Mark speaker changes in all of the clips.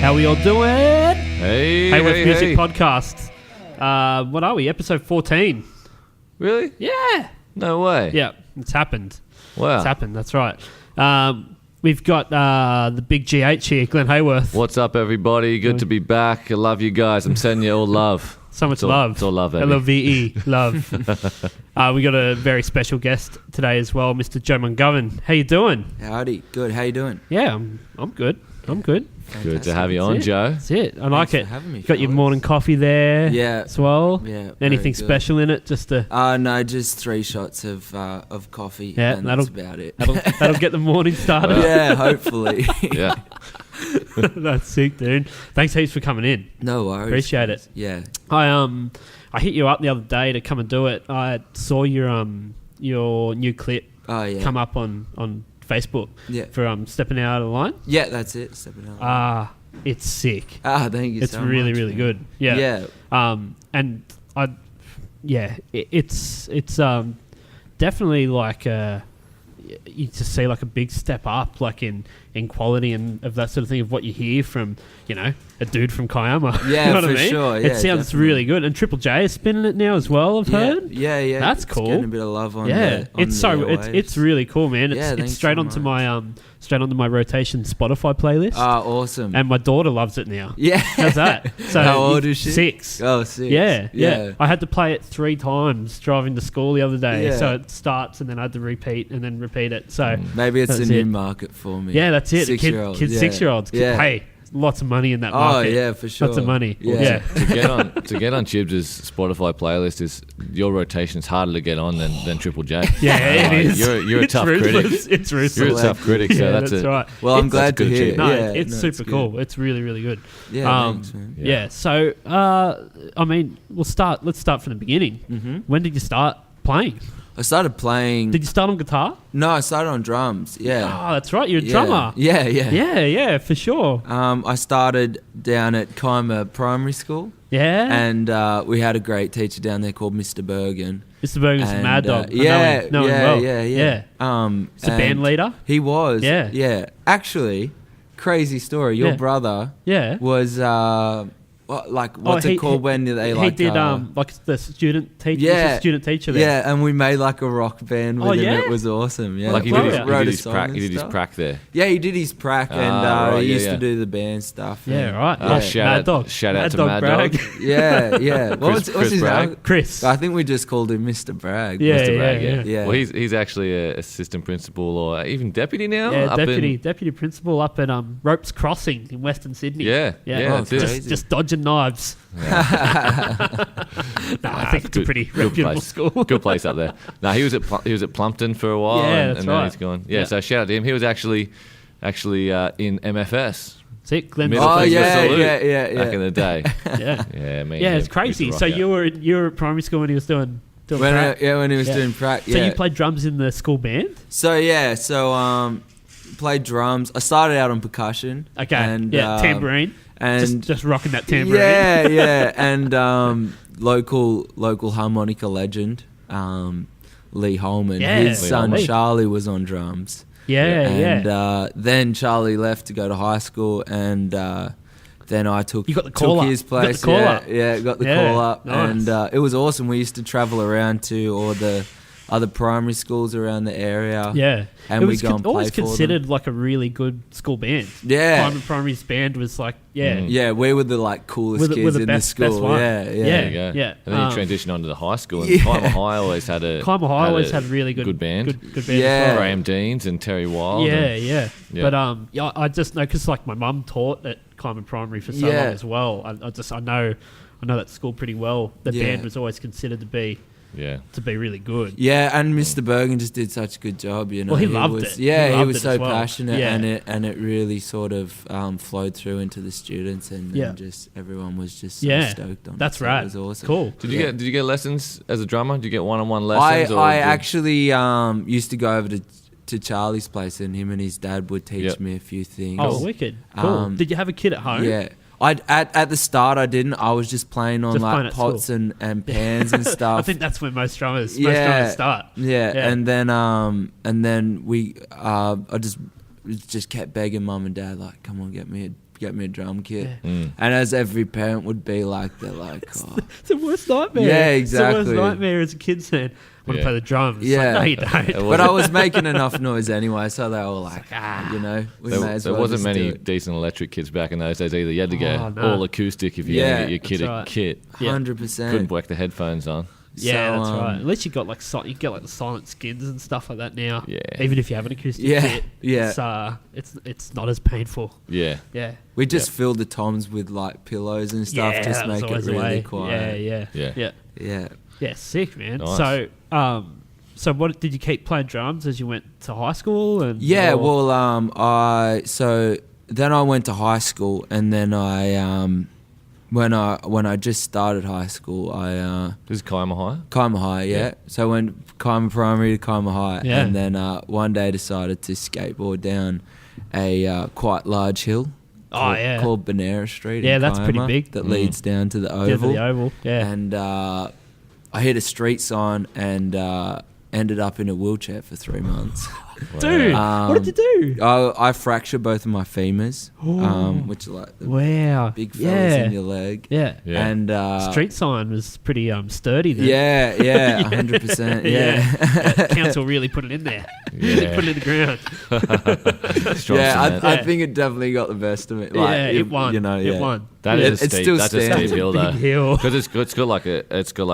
Speaker 1: How we all doing?
Speaker 2: Hey,
Speaker 1: Hayworth Music Podcast. What are we? Episode 14.
Speaker 2: Really?
Speaker 1: Yeah.
Speaker 2: No way.
Speaker 1: Yeah, it's happened.
Speaker 2: Wow.
Speaker 1: It's happened, that's right. We've got the big GH here, Glenn Hayworth.
Speaker 2: What's up, everybody? Good to be back. I love you guys. I'm sending you all love.
Speaker 1: So much love.
Speaker 2: It's all love, baby.
Speaker 1: L-O-V-E, love. We got a very special guest today as well, Mr. Joe Mungovan. How you doing?
Speaker 3: Howdy. Good. How you doing?
Speaker 1: Yeah, I'm good. I'm good.
Speaker 3: Fantastic.
Speaker 2: Good to have you on, Joe.
Speaker 1: That's it. I like
Speaker 3: Thanks
Speaker 1: it.
Speaker 3: for having me,
Speaker 1: Got your
Speaker 3: fellas.
Speaker 1: morning coffee there as well.
Speaker 3: Yeah.
Speaker 1: Anything
Speaker 3: very good.
Speaker 1: special in it? Just to...
Speaker 3: No, just 3 shots of coffee.
Speaker 1: Yeah,
Speaker 3: and that's about it.
Speaker 1: That'll get the morning started.
Speaker 3: Yeah, hopefully.
Speaker 2: Yeah.
Speaker 1: That's sick, dude. Thanks heaps for coming in.
Speaker 3: No worries.
Speaker 1: Appreciate it.
Speaker 3: Yeah.
Speaker 1: I hit you up the other day to come and do it. I saw your new clip
Speaker 3: Oh, yeah.
Speaker 1: come up on Facebook
Speaker 3: Yeah.
Speaker 1: for stepping out of the line.
Speaker 3: Yeah, that's it. Stepping out.
Speaker 1: It's sick.
Speaker 3: Thank you
Speaker 1: It's
Speaker 3: so
Speaker 1: really,
Speaker 3: much,
Speaker 1: really
Speaker 3: man.
Speaker 1: good. Yeah.
Speaker 3: Yeah.
Speaker 1: And it's definitely like you just see like a big step up, like in quality and of that sort of thing, of what you hear from a dude from Kiama.
Speaker 3: Yeah,
Speaker 1: you know what
Speaker 3: for
Speaker 1: I mean?
Speaker 3: sure.
Speaker 1: It
Speaker 3: Yeah,
Speaker 1: sounds
Speaker 3: definitely.
Speaker 1: really good. And Triple J is spinning it now as well. I've heard.
Speaker 3: Yeah.
Speaker 1: That's
Speaker 3: It's
Speaker 1: cool.
Speaker 3: Getting a bit of love on
Speaker 1: It's really cool, man.
Speaker 3: Yeah,
Speaker 1: It's
Speaker 3: thanks
Speaker 1: straight
Speaker 3: so
Speaker 1: onto
Speaker 3: much.
Speaker 1: straight onto my rotation Spotify playlist.
Speaker 3: Awesome.
Speaker 1: And my daughter loves it now.
Speaker 3: Yeah.
Speaker 1: How's that? So
Speaker 3: How old is she?
Speaker 1: 6.
Speaker 3: Oh, 6.
Speaker 1: Yeah. I had to play it 3 times driving to school the other day.
Speaker 3: Yeah.
Speaker 1: So it starts and then I had to repeat and then repeat it. So
Speaker 3: Maybe it's a
Speaker 1: That's
Speaker 3: new
Speaker 1: it.
Speaker 3: market for me.
Speaker 1: yeah, that's it.
Speaker 3: 6-year-olds.
Speaker 1: Kids,
Speaker 3: Yeah.
Speaker 1: 6-year-olds.
Speaker 3: Yeah.
Speaker 1: Hey, lots of money in that
Speaker 3: Oh,
Speaker 1: market.
Speaker 3: yeah, for sure.
Speaker 1: Lots of money.
Speaker 3: Yeah.
Speaker 1: Yeah.
Speaker 2: to get on Chibs' Spotify playlist is your rotation is harder to get on than Triple J.
Speaker 1: Yeah, it is.
Speaker 2: You're a
Speaker 1: It's
Speaker 2: tough
Speaker 1: ruthless.
Speaker 2: critic.
Speaker 1: It's ruthless.
Speaker 2: You're a tough critic, so
Speaker 1: Yeah,
Speaker 2: that's
Speaker 1: right.
Speaker 3: Well, I'm
Speaker 1: It's-
Speaker 3: glad to
Speaker 2: good
Speaker 3: hear.
Speaker 2: shit.
Speaker 1: No,
Speaker 3: Yeah,
Speaker 1: it's
Speaker 3: no,
Speaker 1: super
Speaker 3: good.
Speaker 1: cool. It's really, really good.
Speaker 3: Yeah, thanks, man.
Speaker 1: Yeah. So, let's start from the beginning.
Speaker 3: Mm-hmm.
Speaker 1: When did you start playing?
Speaker 3: I started playing.
Speaker 1: Did you start on guitar?
Speaker 3: No, I started on drums. Yeah.
Speaker 1: Oh, that's right. You're a drummer.
Speaker 3: Yeah.
Speaker 1: Yeah, for sure.
Speaker 3: I started down at Kiama Primary School,
Speaker 1: Yeah.
Speaker 3: and we had a great teacher down there called Mr. Bergen.
Speaker 1: Mr. Bergen's a
Speaker 3: And,
Speaker 1: mad dog. I
Speaker 3: yeah,
Speaker 1: know him well.
Speaker 3: yeah.
Speaker 1: He's a band
Speaker 3: and
Speaker 1: leader.
Speaker 3: He was.
Speaker 1: Yeah.
Speaker 3: Yeah. Actually, crazy story. Your
Speaker 1: Yeah.
Speaker 3: brother
Speaker 1: Yeah.
Speaker 3: was what's
Speaker 1: he-
Speaker 3: it called when they
Speaker 1: he
Speaker 3: like
Speaker 1: did like the student teacher.
Speaker 3: Yeah.
Speaker 1: He was a student teacher there.
Speaker 3: Yeah, and we made like a rock band with
Speaker 1: Oh,
Speaker 3: him.
Speaker 1: yeah?
Speaker 3: It was awesome. Yeah,
Speaker 2: Like he
Speaker 1: Well,
Speaker 2: did his,
Speaker 1: yeah.
Speaker 2: he
Speaker 3: wrote
Speaker 2: did
Speaker 3: a
Speaker 2: his
Speaker 3: song
Speaker 2: prac.
Speaker 3: and
Speaker 2: He did his
Speaker 3: stuff.
Speaker 2: prac there.
Speaker 3: Yeah, he did his prac, and
Speaker 2: right,
Speaker 3: he
Speaker 2: yeah,
Speaker 3: used
Speaker 2: yeah.
Speaker 3: to do the band stuff.
Speaker 1: Yeah,
Speaker 3: and-
Speaker 1: right.
Speaker 2: Oh, shout out to Mad Dog.
Speaker 3: Yeah. What's
Speaker 2: Chris
Speaker 3: his
Speaker 2: Bragg?
Speaker 3: name?
Speaker 1: Chris.
Speaker 3: I think we just called him Mr. Bragg.
Speaker 1: Yeah,
Speaker 2: Mr. Bragg,
Speaker 1: yeah.
Speaker 3: Yeah.
Speaker 2: Well, he's actually a assistant principal or even deputy now.
Speaker 1: Yeah,
Speaker 2: up in-
Speaker 1: deputy principal up at Ropes Crossing in Western Sydney.
Speaker 2: Yeah,
Speaker 3: Oh,
Speaker 2: that's it.
Speaker 3: crazy.
Speaker 1: just dodging knives. I think it's a pretty
Speaker 2: good
Speaker 1: reputable
Speaker 2: place.
Speaker 1: school.
Speaker 2: Good place up there. No, he was at Plumpton for a while,
Speaker 1: Yeah,
Speaker 2: and,
Speaker 1: that's
Speaker 2: and then
Speaker 1: right.
Speaker 2: he's gone. Yeah,
Speaker 1: Yeah.
Speaker 2: so shout out to him. He was actually in MFS.
Speaker 1: See, Glenn.
Speaker 2: Middle
Speaker 3: Oh,
Speaker 2: Place
Speaker 3: yeah,
Speaker 2: Salute
Speaker 3: yeah.
Speaker 2: back in the day.
Speaker 1: Yeah,
Speaker 2: Yeah, man.
Speaker 1: yeah, it's crazy. So you were at primary school when he was doing prac.
Speaker 3: When he was
Speaker 1: Yeah.
Speaker 3: doing prac.
Speaker 1: So
Speaker 3: Yeah.
Speaker 1: you played drums in the school band?
Speaker 3: So played drums. I started out on percussion.
Speaker 1: Okay.
Speaker 3: And,
Speaker 1: tambourine.
Speaker 3: and
Speaker 1: Just rocking that tambourine.
Speaker 3: Yeah, and local harmonica legend, Lee Holman.
Speaker 1: Yeah.
Speaker 3: His
Speaker 2: Lee
Speaker 3: son
Speaker 2: Holman.
Speaker 3: Charlie was on drums.
Speaker 1: Yeah.
Speaker 3: And then Charlie left to go to high school, and then I took
Speaker 1: You got the call up.
Speaker 3: his
Speaker 1: You got the
Speaker 3: place.
Speaker 1: call
Speaker 3: yeah,
Speaker 1: up.
Speaker 3: yeah, got the
Speaker 1: Yeah,
Speaker 3: call up,
Speaker 1: nice.
Speaker 3: and it was awesome. We used to travel around to all the other primary schools around the area.
Speaker 1: Yeah.
Speaker 3: And
Speaker 1: it
Speaker 3: we
Speaker 1: was
Speaker 3: go and play
Speaker 1: always
Speaker 3: for them.
Speaker 1: considered like a really good school band.
Speaker 3: Yeah.
Speaker 1: Primary's band was like, yeah.
Speaker 3: Yeah, we were the coolest
Speaker 1: We're the
Speaker 3: kids in
Speaker 1: best
Speaker 3: the school.
Speaker 1: one.
Speaker 3: Yeah.
Speaker 2: There you go.
Speaker 1: Yeah.
Speaker 2: And then you transitioned on to the high school. And
Speaker 3: Yeah.
Speaker 2: Kiama High always had a
Speaker 1: really good
Speaker 2: band.
Speaker 1: Good band
Speaker 3: Yeah.
Speaker 1: as well.
Speaker 2: Graham Deans and Terry Wild.
Speaker 1: Yeah,
Speaker 2: and-
Speaker 1: yeah.
Speaker 2: Yeah.
Speaker 1: But I just know because like my mum taught at Kiama Primary for so long
Speaker 3: Yeah.
Speaker 1: as well. I know that school pretty well. The
Speaker 3: Yeah.
Speaker 1: band was always considered to be really good.
Speaker 3: Yeah, and Mr. Bergen just did such a good job, you know.
Speaker 1: Well, he loved it.
Speaker 3: Yeah,
Speaker 1: He
Speaker 3: he
Speaker 1: loved
Speaker 3: was
Speaker 1: it
Speaker 3: so
Speaker 1: as well.
Speaker 3: passionate,
Speaker 1: Yeah.
Speaker 3: and it really sort of flowed through into the students, and
Speaker 1: Yeah.
Speaker 3: just everyone was just so
Speaker 1: Yeah.
Speaker 3: stoked on it.
Speaker 1: That's
Speaker 3: So
Speaker 1: right.
Speaker 3: It was awesome.
Speaker 1: Cool.
Speaker 2: Did you
Speaker 3: Yeah.
Speaker 2: get lessons as a drummer? Did you get one-on-one lessons?
Speaker 3: I
Speaker 2: did-
Speaker 3: actually used to go over to Charlie's place, and him and his dad would teach
Speaker 2: Yep.
Speaker 3: me a few things.
Speaker 1: Oh, wicked. Cool. Did you have a kid at home?
Speaker 3: Yeah. At the start I didn't. I was just playing on
Speaker 1: Just playing
Speaker 3: like
Speaker 1: at
Speaker 3: pots
Speaker 1: school.
Speaker 3: and pans and stuff.
Speaker 1: I think that's where most drummers
Speaker 3: Yeah.
Speaker 1: start.
Speaker 3: Yeah,
Speaker 1: Yeah.
Speaker 3: and then we I just kept begging mum and dad, like, come on, get me a get me a drum kit.
Speaker 1: Yeah.
Speaker 3: And as every parent would be like, they're like, oh.
Speaker 1: It's the worst nightmare.
Speaker 3: Yeah, exactly.
Speaker 1: It's the worst nightmare as a kid saying, I want to
Speaker 2: Yeah.
Speaker 1: play the drums. It's
Speaker 3: Yeah.
Speaker 1: like, no, you don't.
Speaker 3: But I was making enough noise anyway, so they were like,
Speaker 1: ah.
Speaker 3: you know, we
Speaker 2: There,
Speaker 3: may as
Speaker 2: there
Speaker 3: well
Speaker 2: wasn't
Speaker 3: just do
Speaker 2: many
Speaker 3: it.
Speaker 2: decent electric kits back in those days either. You had to go
Speaker 1: Oh, no.
Speaker 2: all acoustic if you
Speaker 3: Yeah,
Speaker 2: had to get your kid
Speaker 1: that's
Speaker 2: a
Speaker 1: right.
Speaker 2: kit.
Speaker 1: Yeah.
Speaker 3: 100%.
Speaker 2: Couldn't whack the headphones on.
Speaker 1: Yeah,
Speaker 3: So,
Speaker 1: that's right. At least you got like you get like the silent skins and stuff like that now.
Speaker 2: Yeah.
Speaker 1: Even if you have an acoustic
Speaker 3: Yeah,
Speaker 1: kit,
Speaker 3: yeah.
Speaker 1: it's not as painful.
Speaker 2: Yeah.
Speaker 1: Yeah.
Speaker 3: We just filled the toms with like pillows and stuff,
Speaker 1: yeah,
Speaker 3: just
Speaker 1: that was
Speaker 3: make it
Speaker 1: always the
Speaker 3: really
Speaker 1: way.
Speaker 3: quiet.
Speaker 1: Yeah.
Speaker 2: Yeah.
Speaker 1: Yeah.
Speaker 3: Yeah.
Speaker 1: Yeah, sick, man.
Speaker 2: Nice.
Speaker 1: So what did you keep playing drums as you went to high school? And
Speaker 3: Yeah,
Speaker 1: or-
Speaker 3: well, so then I went to high school, and then when I just started high school,
Speaker 2: This is Kaima High?
Speaker 3: Kaima High, yeah.
Speaker 2: Yeah.
Speaker 3: So I went Kaima Primary to Kaima High,
Speaker 1: Yeah.
Speaker 3: and then one day decided to skateboard down a quite large hill. Called Banera Street.
Speaker 1: Yeah,
Speaker 3: in
Speaker 1: that's pretty
Speaker 3: Kiama,
Speaker 1: big.
Speaker 3: That leads down to the
Speaker 1: Yeah,
Speaker 3: oval.
Speaker 1: the oval. Yeah.
Speaker 3: And I hit a street sign and ended up in a wheelchair for 3 months.
Speaker 1: Dude, what did you do?
Speaker 3: I fractured both of my femurs, which are like the
Speaker 1: Wow.
Speaker 3: big fellas
Speaker 1: yeah.
Speaker 3: in your leg.
Speaker 1: Yeah.
Speaker 2: Yeah.
Speaker 3: And
Speaker 1: Street sign was pretty sturdy then.
Speaker 3: yeah, 100%. Yeah.
Speaker 1: Council really put it in there.
Speaker 2: Yeah.
Speaker 1: Really put it in the ground.
Speaker 2: Strong
Speaker 3: Yeah,
Speaker 2: cement.
Speaker 3: I think it definitely got the best of it. Like,
Speaker 1: yeah, it won.
Speaker 3: You know,
Speaker 1: It won.
Speaker 2: That
Speaker 1: yeah.
Speaker 2: is
Speaker 3: It's
Speaker 2: a steep.
Speaker 3: still
Speaker 2: That's a
Speaker 3: standing.
Speaker 2: steep hill though.
Speaker 1: Big hill.
Speaker 2: Because it's got like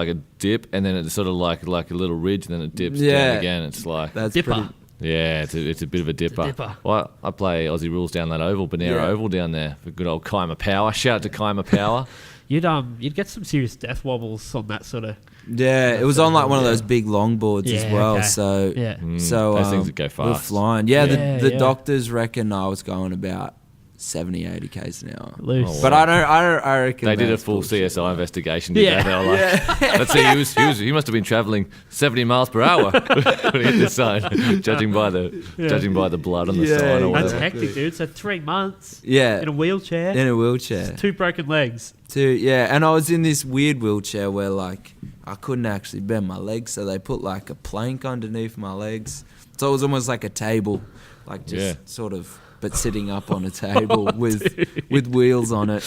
Speaker 2: a dip, and then it's sort of like a little ridge, and then it dips
Speaker 3: Yeah.
Speaker 2: down again. It's like
Speaker 3: That's
Speaker 1: Dipper.
Speaker 3: pretty.
Speaker 2: yeah, it's a bit of a dipper.
Speaker 1: dipper.
Speaker 2: Well, I play Aussie rules down that oval, Banera
Speaker 3: Yeah.
Speaker 2: Oval down there for good old Kaima Power. Shout out to Kaima Power.
Speaker 1: You'd get some serious death wobbles on that sort of.
Speaker 3: Yeah, it was on like one of those big longboards as
Speaker 1: Yeah,
Speaker 3: well.
Speaker 1: okay.
Speaker 3: So
Speaker 1: Yeah.
Speaker 3: So
Speaker 2: Those things that go
Speaker 3: we're
Speaker 2: fast.
Speaker 3: flying. Yeah,
Speaker 1: Yeah,
Speaker 3: the
Speaker 1: yeah.
Speaker 3: doctors reckon I was going about 70, 80 k's an hour.
Speaker 1: Loose.
Speaker 2: Oh,
Speaker 3: But I reckon
Speaker 2: They did a
Speaker 3: that's
Speaker 2: full
Speaker 3: bullshit.
Speaker 2: CSI investigation. Did
Speaker 1: Yeah.
Speaker 2: They were like, let's see, he must have been travelling 70 miles per hour when he hit the sign, judging by the blood on the
Speaker 3: Yeah,
Speaker 2: sign or
Speaker 1: That's
Speaker 2: whatever.
Speaker 1: hectic, dude. So 3 months
Speaker 3: Yeah,
Speaker 1: in a wheelchair,
Speaker 3: in a wheelchair.
Speaker 1: 2 broken legs.
Speaker 3: And I was in this weird wheelchair where like I couldn't actually bend my legs, so they put like a plank underneath my legs. So it was almost like a table, like just
Speaker 2: Yeah.
Speaker 3: sort of, but sitting up on a table with wheels on it.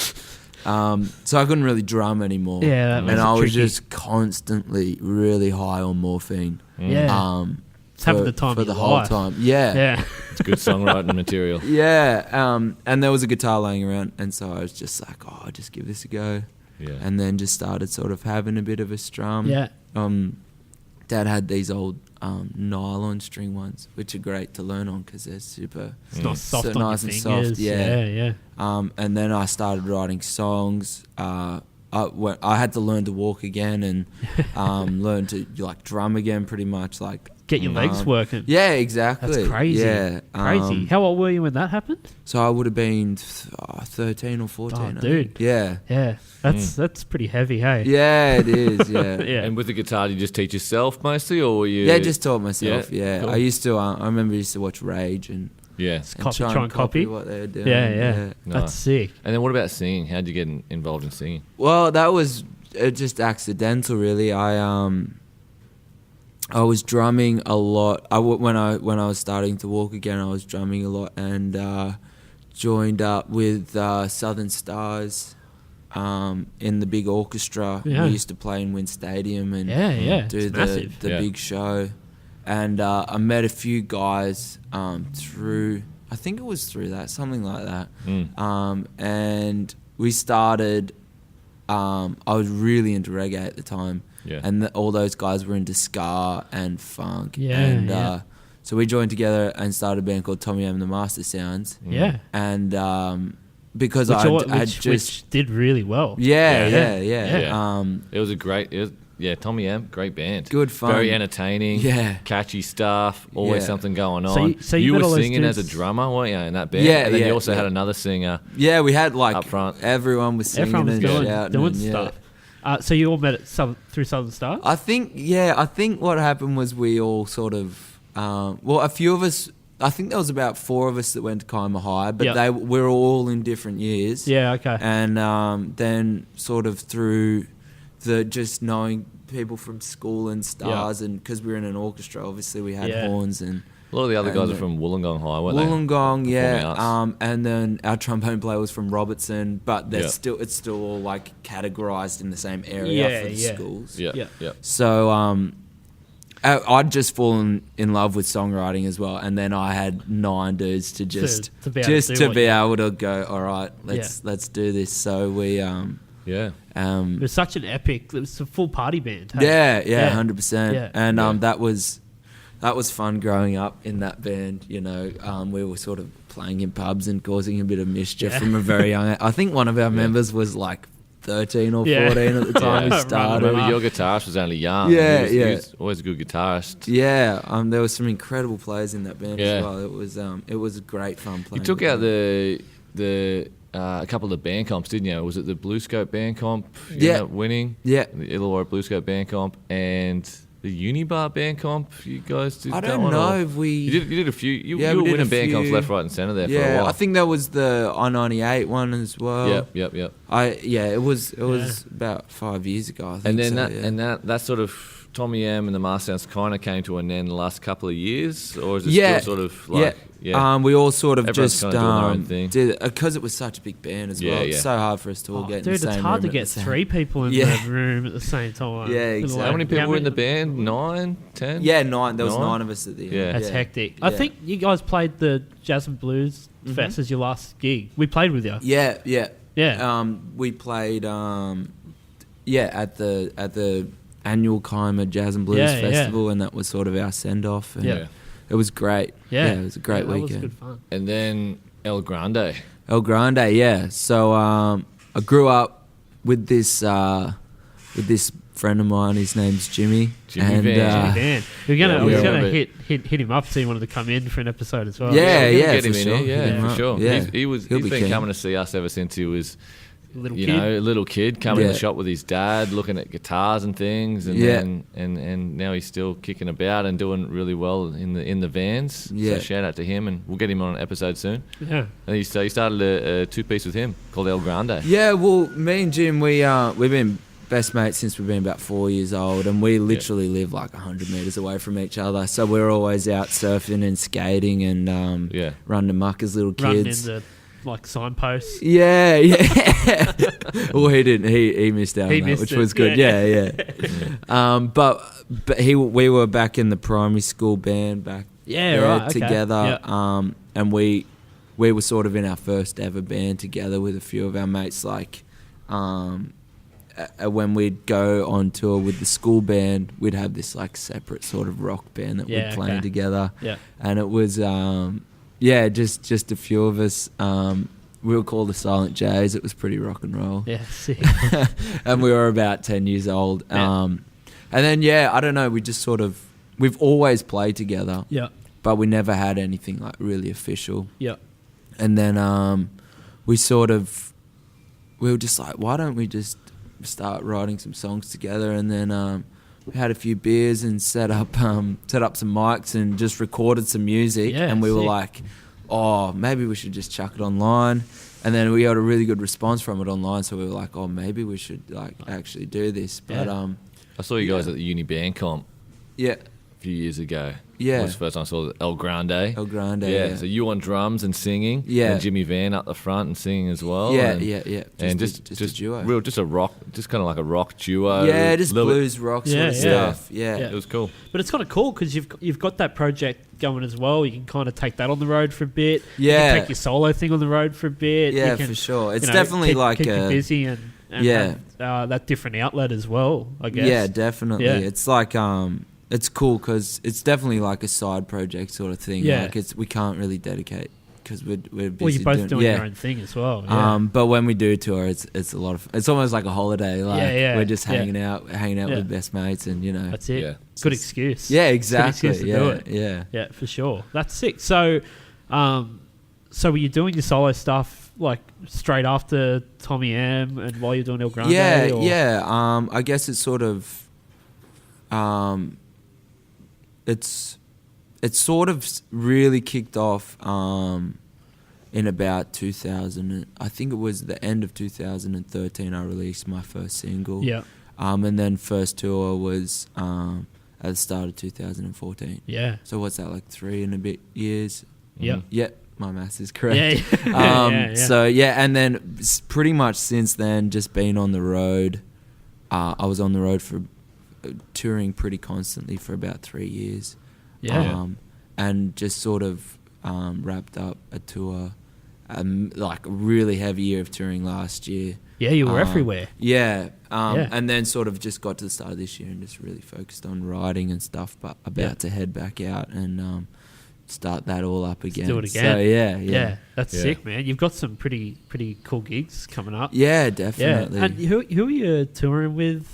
Speaker 3: So I couldn't really drum anymore.
Speaker 1: Yeah, that makes
Speaker 3: and
Speaker 1: it
Speaker 3: I was
Speaker 1: tricky.
Speaker 3: just constantly really high on morphine.
Speaker 1: Yeah. It's having the time
Speaker 3: for
Speaker 1: of
Speaker 3: the
Speaker 1: your
Speaker 3: whole
Speaker 1: life.
Speaker 3: time. Yeah.
Speaker 2: It's good songwriting material.
Speaker 3: Yeah, and there was a guitar laying around, and so I was just like, oh, I'll just give this a go.
Speaker 2: Yeah.
Speaker 3: And then just started sort of having a bit of a strum.
Speaker 1: Yeah.
Speaker 3: Dad had these old nylon string ones, which are great to learn on because they're super
Speaker 1: It's not soft
Speaker 3: so
Speaker 1: on
Speaker 3: nice
Speaker 1: your
Speaker 3: and
Speaker 1: fingers.
Speaker 3: soft. Yeah.
Speaker 1: Yeah.
Speaker 3: And then I started writing songs. I had to learn to walk again and learn to like drum again, pretty much like
Speaker 1: Get your legs working.
Speaker 3: Yeah, exactly.
Speaker 1: That's crazy.
Speaker 3: Yeah,
Speaker 1: Crazy. How old were you when that happened?
Speaker 3: So I would have been 13 or 14.
Speaker 1: Oh,
Speaker 3: I think.
Speaker 1: dude.
Speaker 3: Yeah.
Speaker 1: Yeah. That's pretty heavy, hey?
Speaker 3: Yeah, it is. Yeah.
Speaker 1: Yeah.
Speaker 2: And with the guitar, do you just teach yourself mostly, or were you?
Speaker 3: Yeah, just taught myself.
Speaker 2: Yeah,
Speaker 3: Yeah,
Speaker 2: cool.
Speaker 3: I used to. I remember I used to watch Rage and
Speaker 2: Yeah.
Speaker 1: Try and copy.
Speaker 3: what they were doing.
Speaker 1: Yeah.
Speaker 2: Nice.
Speaker 1: That's sick.
Speaker 2: And then what about singing? How'd you get involved in singing?
Speaker 3: Well, that was just accidental, really. I was drumming a lot. When I was starting to walk again, I was drumming a lot and joined up with Southern Stars in the big orchestra.
Speaker 1: Yeah.
Speaker 3: We used to play in Wynn Stadium and do
Speaker 1: It's massive.
Speaker 3: the
Speaker 2: Yeah.
Speaker 3: big show. And I met a few guys through, I think it was through that, something like that. And we started, I was really into reggae at the time.
Speaker 2: Yeah.
Speaker 3: And all those guys were into ska and funk.
Speaker 1: Yeah,
Speaker 3: And
Speaker 1: yeah.
Speaker 3: so we joined together and started a band called Tommy M and the Master Sounds.
Speaker 1: Yeah.
Speaker 3: And because
Speaker 1: Which did really well.
Speaker 3: Yeah.
Speaker 2: Yeah. It was Tommy M, great band.
Speaker 3: Good fun.
Speaker 2: Very entertaining.
Speaker 3: Yeah.
Speaker 2: Catchy stuff. Always
Speaker 3: Yeah.
Speaker 2: something going
Speaker 1: So
Speaker 2: on.
Speaker 1: you
Speaker 2: you
Speaker 1: met
Speaker 2: were
Speaker 1: all those
Speaker 2: singing as a
Speaker 1: dudes-
Speaker 2: drummer, weren't you, in that band?
Speaker 3: Yeah,
Speaker 2: And then
Speaker 3: yeah,
Speaker 2: you also
Speaker 3: yeah.
Speaker 2: had another singer.
Speaker 3: Yeah, we had like
Speaker 2: Up front.
Speaker 3: everyone was singing
Speaker 1: Everyone was
Speaker 3: and shouting.
Speaker 1: doing
Speaker 3: and, yeah.
Speaker 1: stuff. So you all met through Southern Star?
Speaker 3: I think what happened was we all sort of, a few of us, I think there was about 4 of us that went to Kaima High, but
Speaker 1: Yep.
Speaker 3: we're all in different years.
Speaker 1: Yeah, okay.
Speaker 3: And then sort of through just knowing people from school and stars, and because we were in an orchestra, obviously we had
Speaker 1: Yeah.
Speaker 3: horns and
Speaker 2: A lot of the other guys are from Wollongong High, weren't they?
Speaker 3: Wollongong, yeah.
Speaker 2: Performing arts.
Speaker 3: And then our trombone player was from Robertson, but they're
Speaker 2: Yeah.
Speaker 3: it's still all like categorized in the same area for the schools.
Speaker 2: Yeah,
Speaker 1: Yeah.
Speaker 2: yeah.
Speaker 3: So I'd just fallen in love with songwriting as well, and then I had 9 dudes to just
Speaker 1: to be able to do what you-
Speaker 3: able to go. All right, let's do this. So we
Speaker 2: Yeah.
Speaker 1: It was such an epic. It was a full party band. Hey?
Speaker 3: yeah, 100%.
Speaker 1: Yeah.
Speaker 3: And
Speaker 2: Yeah.
Speaker 3: that was fun growing up in that band. You know, we were sort of playing in pubs and causing a bit of mischief
Speaker 1: Yeah.
Speaker 3: from a very young age. I think one of our members was like 13 or 14
Speaker 1: Yeah.
Speaker 3: at the time
Speaker 1: Yeah.
Speaker 3: we
Speaker 2: I
Speaker 3: started.
Speaker 2: remember your guitarist was only young.
Speaker 3: Yeah,
Speaker 2: he
Speaker 3: yeah.
Speaker 2: was always a good guitarist.
Speaker 3: Yeah, there was some incredible players in that band
Speaker 2: Yeah.
Speaker 3: as well. It was great fun playing.
Speaker 2: You took
Speaker 3: with
Speaker 2: out
Speaker 3: them.
Speaker 2: the a couple of the band comps, didn't you? Was it the Blue Scope band comp you
Speaker 3: Yeah.
Speaker 2: ended up winning?
Speaker 3: Yeah.
Speaker 2: The Illawarra Blue Scope band comp and the Unibar band comp. You guys did
Speaker 3: I
Speaker 2: that
Speaker 3: don't
Speaker 2: one?
Speaker 3: know
Speaker 2: or-
Speaker 3: if we.
Speaker 2: You did a few. You
Speaker 3: Yeah,
Speaker 2: were
Speaker 3: we did
Speaker 2: winning
Speaker 3: a
Speaker 2: band comps
Speaker 3: few.
Speaker 2: left, right, and centre there for a
Speaker 3: Yeah,
Speaker 2: while.
Speaker 3: I think that was the I-98 one as well.
Speaker 2: Yep.
Speaker 3: It was about 5 years ago. I think
Speaker 2: And then
Speaker 3: so,
Speaker 2: that
Speaker 3: yeah.
Speaker 2: and that sort of Tommy M and the Marstons kind of came to an end the last couple of years, or is it
Speaker 3: Yeah,
Speaker 2: still sort of like
Speaker 3: we all sort of
Speaker 2: Everyone's
Speaker 3: just
Speaker 2: kinda doing their own thing.
Speaker 3: did because it was such a big band as
Speaker 2: Yeah,
Speaker 3: well.
Speaker 2: yeah.
Speaker 3: It's so hard for us to all get in
Speaker 1: Dude,
Speaker 3: the same
Speaker 1: it's hard to
Speaker 3: room at
Speaker 1: get
Speaker 3: the same-
Speaker 1: 3 people in
Speaker 3: Yeah.
Speaker 1: the room at the same time.
Speaker 3: Yeah, exactly.
Speaker 2: How many people were in the band? 9, 10?
Speaker 3: Yeah, 9. There was
Speaker 2: 9?
Speaker 3: 9 of us at the end.
Speaker 2: Yeah.
Speaker 1: That's hectic. I
Speaker 3: Yeah.
Speaker 1: think you guys played the Jazz and Blues Fest as your last gig. We played with you.
Speaker 3: Yeah.
Speaker 1: Yeah.
Speaker 3: We played at the annual Kima Jazz and Blues
Speaker 1: Yeah, yeah.
Speaker 3: Festival, and that was sort of our send off.
Speaker 1: Yeah.
Speaker 3: It was great.
Speaker 1: Yeah.
Speaker 3: It was a great
Speaker 1: that
Speaker 3: weekend.
Speaker 1: was good fun.
Speaker 2: And then El Grande.
Speaker 3: El Grande, yeah. So I grew up with this friend of mine. His name's Jimmy.
Speaker 2: Jimmy
Speaker 3: and,
Speaker 2: Van.
Speaker 1: Man, we're gonna,
Speaker 2: Yeah,
Speaker 1: I was
Speaker 2: we
Speaker 1: gonna
Speaker 2: remember
Speaker 1: hit him up, see he wanted to come in for an episode as well.
Speaker 3: Yeah,
Speaker 2: we'll
Speaker 3: yeah,
Speaker 2: get
Speaker 3: for
Speaker 2: him
Speaker 3: sure.
Speaker 2: in here.
Speaker 3: Hit him
Speaker 2: Yeah, for
Speaker 3: up.
Speaker 2: sure.
Speaker 3: Yeah.
Speaker 2: He's
Speaker 3: He'll be
Speaker 2: been
Speaker 3: keen.
Speaker 2: coming to see us ever since he was,
Speaker 1: Little
Speaker 2: you
Speaker 1: kid.
Speaker 2: know, a little kid coming in
Speaker 3: Yeah.
Speaker 2: the shop with his dad, looking at guitars and things, and
Speaker 3: Yeah.
Speaker 2: then and now he's still kicking about and doing really well in the vans.
Speaker 3: Yeah.
Speaker 2: So shout out to him, and we'll get him on an episode soon.
Speaker 1: Yeah.
Speaker 2: And he started a 2-piece with him called El Grande.
Speaker 3: Yeah, well, me and Jim, we've been best mates since we've been about 4 years old, and we literally live like 100 meters away from each other. So we're always out surfing and skating and running amok as little
Speaker 1: Running
Speaker 3: kids.
Speaker 1: in the like signposts.
Speaker 3: Yeah. Well, he didn't. He missed out
Speaker 1: He
Speaker 3: on that,
Speaker 1: missed
Speaker 3: which
Speaker 1: it,
Speaker 3: was good.
Speaker 1: yeah.
Speaker 3: Yeah. But we were back in the primary school band back
Speaker 1: Yeah,
Speaker 3: there
Speaker 1: right. Okay.
Speaker 3: together.
Speaker 1: Yeah.
Speaker 3: And we were sort of in our first ever band together with a few of our mates. Like, when we'd go on tour with the school band, we'd have this like separate sort of rock band that we'd play together.
Speaker 1: Yeah.
Speaker 3: And it was just a few of us. We were called the Silent Jays. It was pretty rock and roll.
Speaker 1: Yeah. Sick.
Speaker 3: And we were about 10 years old.
Speaker 1: Yeah.
Speaker 3: And then I don't know, we just sort of, we've always played together,
Speaker 1: Yeah.
Speaker 3: but we never had anything like really official.
Speaker 1: Yeah.
Speaker 3: And then we were just like, why don't we just start writing some songs together? And then we had a few beers and set up some mics and just recorded some music.
Speaker 1: Yeah,
Speaker 3: and we were
Speaker 1: sick.
Speaker 3: like, oh, maybe we should just chuck it online. And then we got a really good response from it online, so we were like, oh, maybe we should like actually do this. But
Speaker 1: Yeah.
Speaker 2: I saw you guys at the uni band comp
Speaker 3: yeah,
Speaker 2: a few years ago.
Speaker 3: Yeah.
Speaker 2: That was the first time I saw El Grande.
Speaker 3: El Grande.
Speaker 2: Yeah, so you on drums and singing.
Speaker 3: Yeah.
Speaker 2: And Jimmy Van up the front and singing as well.
Speaker 3: Yeah,
Speaker 2: and,
Speaker 3: yeah.
Speaker 2: And
Speaker 3: just a duo.
Speaker 2: just a rock, just kind of like a rock duo.
Speaker 3: Yeah, just
Speaker 2: Little bit-
Speaker 3: blues, rock sort
Speaker 1: Yeah,
Speaker 3: of
Speaker 1: yeah.
Speaker 3: stuff. Yeah.
Speaker 1: Yeah.
Speaker 2: It was cool.
Speaker 1: But it's kind of cool because you've got that project going as well. You can kind of take that on the road for a bit. You
Speaker 3: Yeah.
Speaker 1: can take your solo thing on the road for a bit.
Speaker 3: Yeah,
Speaker 1: You can,
Speaker 3: for sure. It's
Speaker 1: you know,
Speaker 3: definitely
Speaker 1: keep,
Speaker 3: like
Speaker 1: keep you
Speaker 3: a...
Speaker 1: busy and
Speaker 3: Yeah.
Speaker 1: have, that different outlet as well, I guess.
Speaker 3: Yeah, definitely.
Speaker 1: Yeah.
Speaker 3: It's like it's cool because it's definitely like a side project sort of thing.
Speaker 1: Yeah.
Speaker 3: Like we can't really dedicate because we're busy.
Speaker 1: Well, you're both doing
Speaker 3: yeah.
Speaker 1: your own thing as well. Yeah.
Speaker 3: But when we do tour, it's a lot of. It's almost like a holiday. Like
Speaker 1: Yeah.
Speaker 3: we're just
Speaker 1: Yeah.
Speaker 3: hanging out
Speaker 1: Yeah.
Speaker 3: with best mates, and
Speaker 1: That's it.
Speaker 2: Yeah.
Speaker 1: Good excuse.
Speaker 3: yeah,
Speaker 1: Good
Speaker 3: exactly.
Speaker 1: excuse to
Speaker 3: Yeah,
Speaker 1: do it.
Speaker 3: yeah.
Speaker 1: Yeah, for sure. That's sick. So, were you doing your solo stuff like straight after Tommy M and while you're doing El Grande?
Speaker 3: Yeah,
Speaker 1: or?
Speaker 3: yeah. I guess it's sort of, it's sort of really kicked off in about 2000. I think it was the end of 2013. I released my first single.
Speaker 1: Yeah.
Speaker 3: And then first tour was at the start of 2014.
Speaker 1: Yeah.
Speaker 3: So what's that, like 3 and a bit years?
Speaker 1: Yeah.
Speaker 3: Yeah, my maths is correct.
Speaker 1: Yeah.
Speaker 3: So yeah, and then pretty much since then, just been on the road. I was on the road for touring pretty constantly for about 3 years.
Speaker 1: Yeah.
Speaker 3: And just sort of wrapped up a tour, like a really heavy year of touring last year.
Speaker 1: Yeah, you were everywhere.
Speaker 3: Yeah.
Speaker 1: Yeah.
Speaker 3: And then sort of just got to the start of this year and just really focused on writing and stuff, but about to head back out and start that all up again.
Speaker 1: Do it again.
Speaker 3: So yeah.
Speaker 1: Yeah, that's
Speaker 2: Yeah.
Speaker 1: sick, man. You've got some pretty cool gigs coming up.
Speaker 3: Yeah, definitely.
Speaker 1: Yeah. And who are you touring with?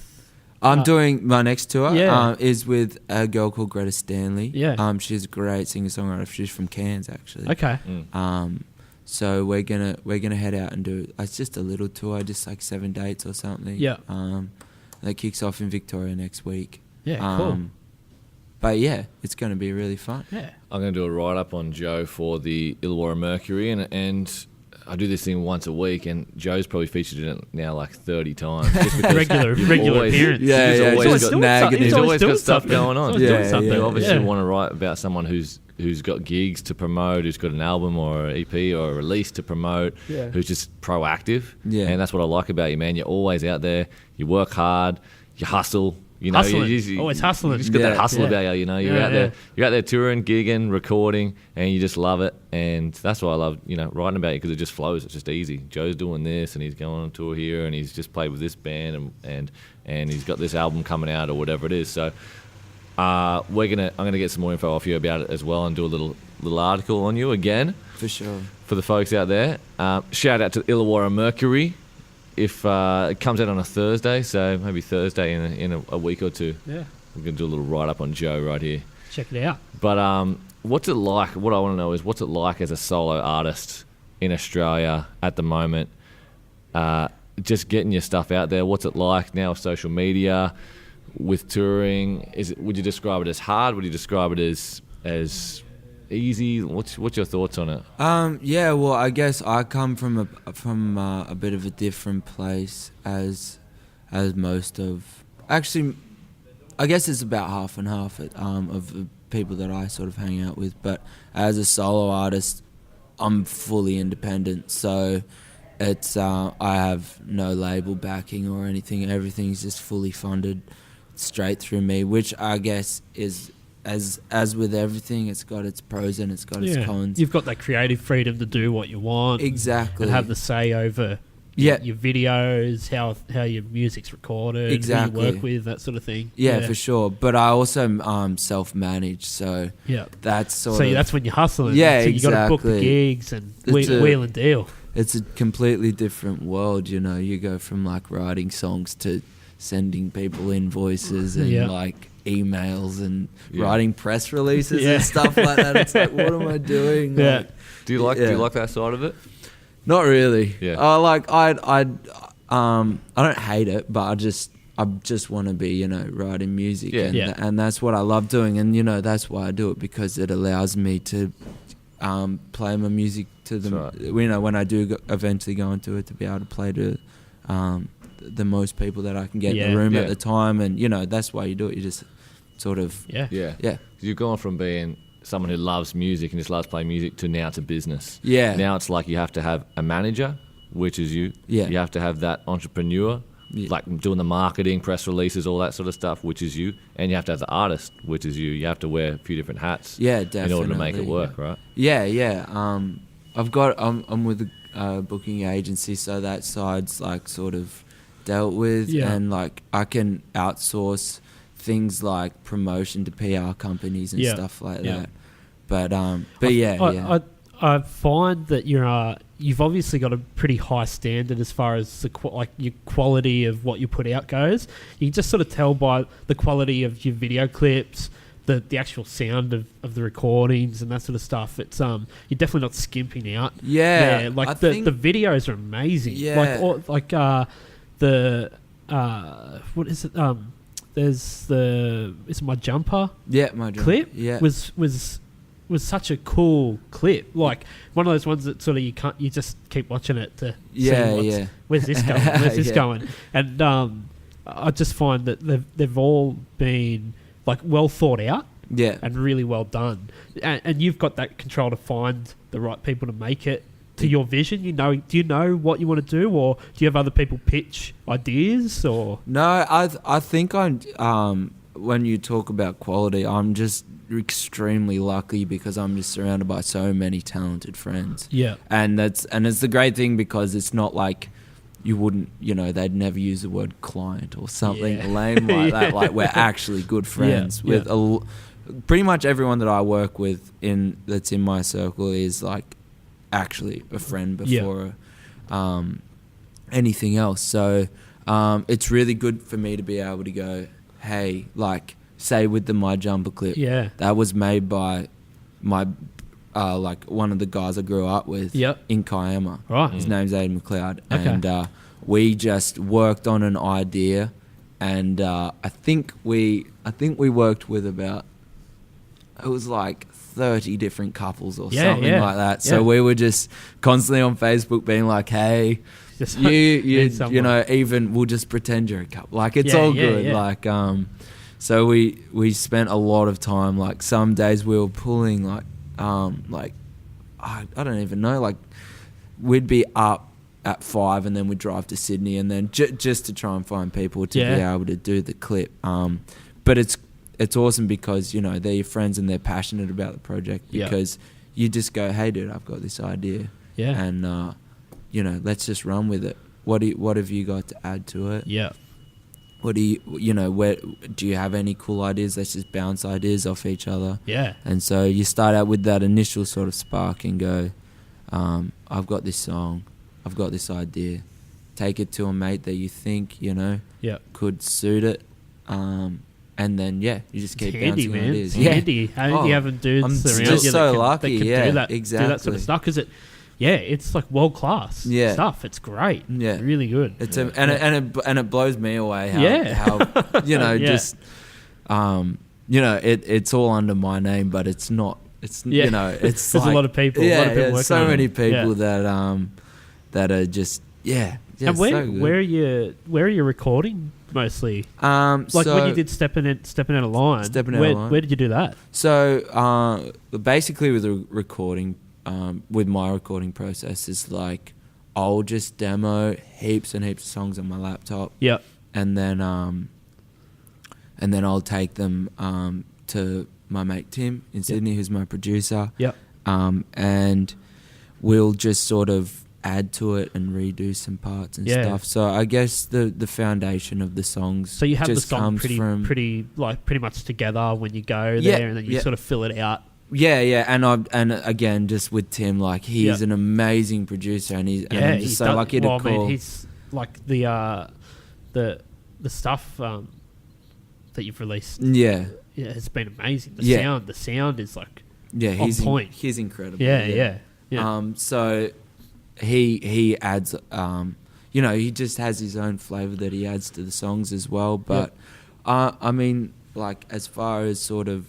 Speaker 3: I'm doing my next tour.
Speaker 1: Yeah.
Speaker 3: Is with a girl called Greta Stanley.
Speaker 1: Yeah.
Speaker 3: She's a great singer-songwriter. She's from Cairns, actually.
Speaker 1: Okay.
Speaker 3: So we're gonna head out and do. It's just a little tour, just like 7 dates or something.
Speaker 1: Yeah.
Speaker 3: That kicks off in Victoria next week.
Speaker 1: Yeah, cool.
Speaker 3: But yeah, it's gonna be really fun.
Speaker 1: Yeah.
Speaker 2: I'm going to do a write-up on Joe for the Illawarra Mercury, and I do this thing once a week, and Joe's probably featured in it now like 30 times. Just because
Speaker 1: regular
Speaker 2: always-
Speaker 1: appearance.
Speaker 3: Yeah,
Speaker 2: He's
Speaker 3: yeah.
Speaker 2: always
Speaker 3: Just
Speaker 2: got
Speaker 3: nagging
Speaker 1: he's
Speaker 3: it.
Speaker 2: He's always
Speaker 1: doing
Speaker 2: got stuff
Speaker 1: something.
Speaker 2: going on.
Speaker 1: He's always doing
Speaker 3: Yeah,
Speaker 1: something.
Speaker 3: yeah.
Speaker 2: You obviously
Speaker 1: Yeah.
Speaker 2: want to write about someone who's got gigs to promote, who's got an album or an EP or a release to promote,
Speaker 1: Yeah.
Speaker 2: who's just proactive.
Speaker 3: Yeah.
Speaker 2: And that's what I like about you, man. You're always out there. You work hard. You hustle. You know,
Speaker 1: Hustling.
Speaker 2: you
Speaker 1: Always hustling.
Speaker 2: You just got that
Speaker 3: Yeah.
Speaker 2: hustle
Speaker 1: Yeah.
Speaker 2: about you. You know, you're
Speaker 1: Yeah,
Speaker 2: out
Speaker 1: yeah.
Speaker 2: there. You're out there touring, gigging, recording, and you just love it. And that's why I love, writing about you, because it just flows. It's just easy. Joe's doing this, and he's going on tour here, and he's just played with this band, and he's got this album coming out or whatever it is. So I'm gonna get some more info off you about it as well, and do a little article on you again
Speaker 3: For sure.
Speaker 2: for the folks out there. Shout out to Illawarra Mercury. If it comes out on a Thursday, so maybe Thursday in a week or two.
Speaker 1: Yeah.
Speaker 2: We're going to do a little write-up on Joe right here.
Speaker 1: Check it out.
Speaker 2: But what's it like? What I want to know is, what's it like as a solo artist in Australia at the moment? Just getting your stuff out there. What's it like now with social media, with touring? Would you describe it as hard? Would you describe it as easy? What's your thoughts on it?
Speaker 3: Yeah, well, I guess I come from a bit of a different place as most of. Actually, I guess it's about half and half of the people that I sort of hang out with. But as a solo artist, I'm fully independent, so it's I have no label backing or anything. Everything's just fully funded straight through me, which I guess is. As with everything, it's got its pros and it's got its cons.
Speaker 1: You've got that creative freedom to do what you want.
Speaker 3: Exactly.
Speaker 1: And have the say over your videos, how your music's recorded,
Speaker 3: Exactly.
Speaker 1: who you work with, that sort of thing.
Speaker 3: Yeah, for sure. But I also self-manage, so
Speaker 1: Yeah.
Speaker 3: that's sort
Speaker 1: So
Speaker 3: of...
Speaker 1: that's when you're hustling.
Speaker 3: Yeah,
Speaker 1: so you got to book the
Speaker 3: exactly.
Speaker 1: gigs and
Speaker 3: It's
Speaker 1: wheel and deal.
Speaker 3: It's a completely different world, You go from, like, writing songs to sending people invoices and,
Speaker 1: Yeah.
Speaker 3: like, emails and
Speaker 2: Yeah.
Speaker 3: writing press releases
Speaker 1: Yeah.
Speaker 3: and stuff like that. It's like, what am I doing?
Speaker 1: Yeah.
Speaker 3: Like,
Speaker 2: Do you like that side of it?
Speaker 3: not really.
Speaker 2: Yeah.
Speaker 3: I don't hate it, but I just want to be, writing music.
Speaker 2: Yeah.
Speaker 3: And,
Speaker 1: Yeah.
Speaker 3: and that's what I love doing. And, that's why I do it, because it allows me to play my music to them.
Speaker 2: That's right.
Speaker 3: When I do eventually go into it, to be able to play to the most people that I can get in the room
Speaker 2: Yeah.
Speaker 3: at the time. And, that's why you do it. You just sort of...
Speaker 1: Yeah.
Speaker 2: Yeah.
Speaker 3: Yeah.
Speaker 2: You've gone from being someone who loves music and just loves playing music to now to business.
Speaker 3: Yeah.
Speaker 2: Now it's like you have to have a manager, which is you.
Speaker 3: Yeah.
Speaker 2: You have to have that entrepreneur,
Speaker 3: Yeah.
Speaker 2: like doing the marketing, press releases, all that sort of stuff, which is you. And you have to have the artist, which is you. You have to wear a few different hats
Speaker 3: Yeah,
Speaker 2: in order to make it
Speaker 3: definitely.
Speaker 2: work, right?
Speaker 3: Yeah. I'm with a booking agency, so that side's like sort of dealt with,
Speaker 1: Yeah.
Speaker 3: and like I can outsource things like promotion to PR companies and
Speaker 1: Yeah.
Speaker 3: stuff like
Speaker 1: Yeah.
Speaker 3: that. But
Speaker 1: I find that you've obviously got a pretty high standard as far as your quality of what you put out goes. You can just sort of tell by the quality of your video clips, the actual sound of the recordings and that sort of stuff. It's you're definitely not skimping out.
Speaker 3: Yeah,
Speaker 1: like
Speaker 3: I
Speaker 1: the
Speaker 3: think-
Speaker 1: videos are amazing.
Speaker 3: Yeah.
Speaker 1: What is it? There's it's My Jumper
Speaker 3: my job.
Speaker 1: clip
Speaker 3: Yeah,
Speaker 1: was such a cool clip. Like one of those ones that sort of you just keep watching it to see where's this going, where's this
Speaker 3: Yeah.
Speaker 1: going. And I just find that they've all been like well thought out.
Speaker 3: Yeah.
Speaker 1: And really well done. And you've got that control to find the right people to make it to your vision. Do you know what you want to do, or do you have other people pitch ideas? Or
Speaker 3: no, I think I'm. When you talk about quality, I'm just extremely lucky because I'm just surrounded by so many talented friends.
Speaker 1: Yeah,
Speaker 3: and it's the great thing because it's not like you wouldn't, they'd never use the word client or something lame like that. Like we're actually good friends with pretty much everyone that I work with that's in my circle is like actually a friend before anything else. So it's really good for me to be able to go, hey, like say with the My Jumper clip, that was made by my like one of the guys I grew up with in Kiama.
Speaker 1: Right.
Speaker 3: His name's Aiden McLeod. Okay. And we just worked on an idea, and I think we worked with about, it was like 30 different couples or something like that. So we were just constantly on Facebook being like, hey, just you even we'll just pretend you're a couple. Like it's all good. Like so we spent a lot of time, like some days we were pulling like I don't even know, like we'd be up at 5 and then we'd drive to Sydney and then just to try and find people to be able to do the clip. But it's awesome because they're your friends and they're passionate about the project because you just go, hey dude, I've got this idea, and let's just run with it. What have you got to add to it? What do where do you have any cool ideas? Let's just bounce ideas off each other. And so you start out with that initial sort of spark and go, I've got this song, I've got this idea. Take it to a mate that you think could suit it. And then you just keep bouncing ideas.
Speaker 1: It's handy. You having dudes around
Speaker 3: just
Speaker 1: you
Speaker 3: so
Speaker 1: that
Speaker 3: lucky.
Speaker 1: can do that sort of stuff because it's like world class stuff. It's great. Really good.
Speaker 3: It's and it blows me away how just it's all under my name, but it's not. It's it's
Speaker 1: there's
Speaker 3: like,
Speaker 1: a lot of people. A lot of people working
Speaker 3: so
Speaker 1: on
Speaker 3: many
Speaker 1: it.
Speaker 3: people that are just
Speaker 1: And where are you recording mostly? Like
Speaker 3: so
Speaker 1: when you did stepping out of line. Where did you do that?
Speaker 3: So basically with the recording, with my recording process is like I'll just demo heaps and heaps of songs on my laptop. And then I'll take them to my mate Tim in Sydney, who's my producer. And we'll just sort of add to it and redo some parts and stuff. So I guess the foundation of the songs.
Speaker 1: So you have
Speaker 3: just
Speaker 1: the song
Speaker 3: comes
Speaker 1: pretty much together when you go there, and then you sort of fill it out.
Speaker 3: And again, just with Tim, like he's an amazing producer, and I'm just so lucky to call. I mean, he's
Speaker 1: like the stuff that you've released. It's been amazing. The sound is like on point.
Speaker 3: He's incredible. So he adds, he just has his own flavour that he adds to the songs as well. But I mean, like as far as sort of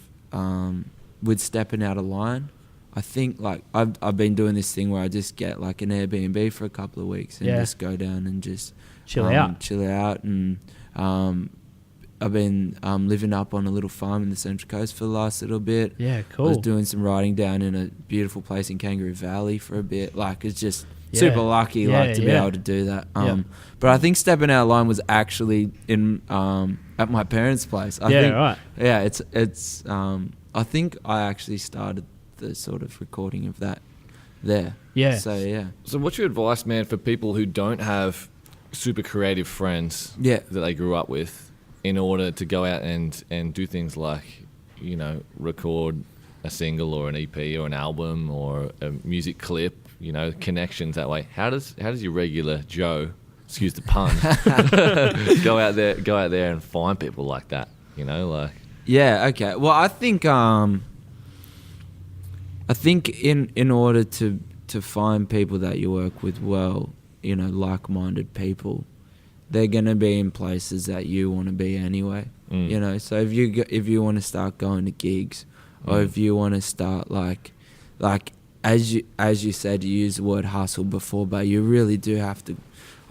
Speaker 3: with stepping out of line, I think like I've been doing this thing where I just get like an Airbnb for a couple of weeks and just go down and just chill out, and I've been living up on a little farm in the Central Coast for the last little bit.
Speaker 1: Cool.
Speaker 3: I was doing some riding down in a beautiful place in Kangaroo Valley for a bit. Like it's just super lucky to be able to do that. But I think stepping out of line was actually in at my parents' place. I think, it's I think I actually started the sort of recording of that there.
Speaker 2: So what's your advice, man, for people who don't have super creative friends that they grew up with, in order to go out and do things like, record a single or an EP or an album or a music clip, connections that way? How does your regular Joe, excuse the pun, go out there and find people like that?
Speaker 3: Okay. Well, I think in order to find people that you work with well, like-minded people, they're going to be in places that you want to be anyway. So if you want to start going to gigs, or if you want to start like as you said, you used the word hustle before, but you really do have to.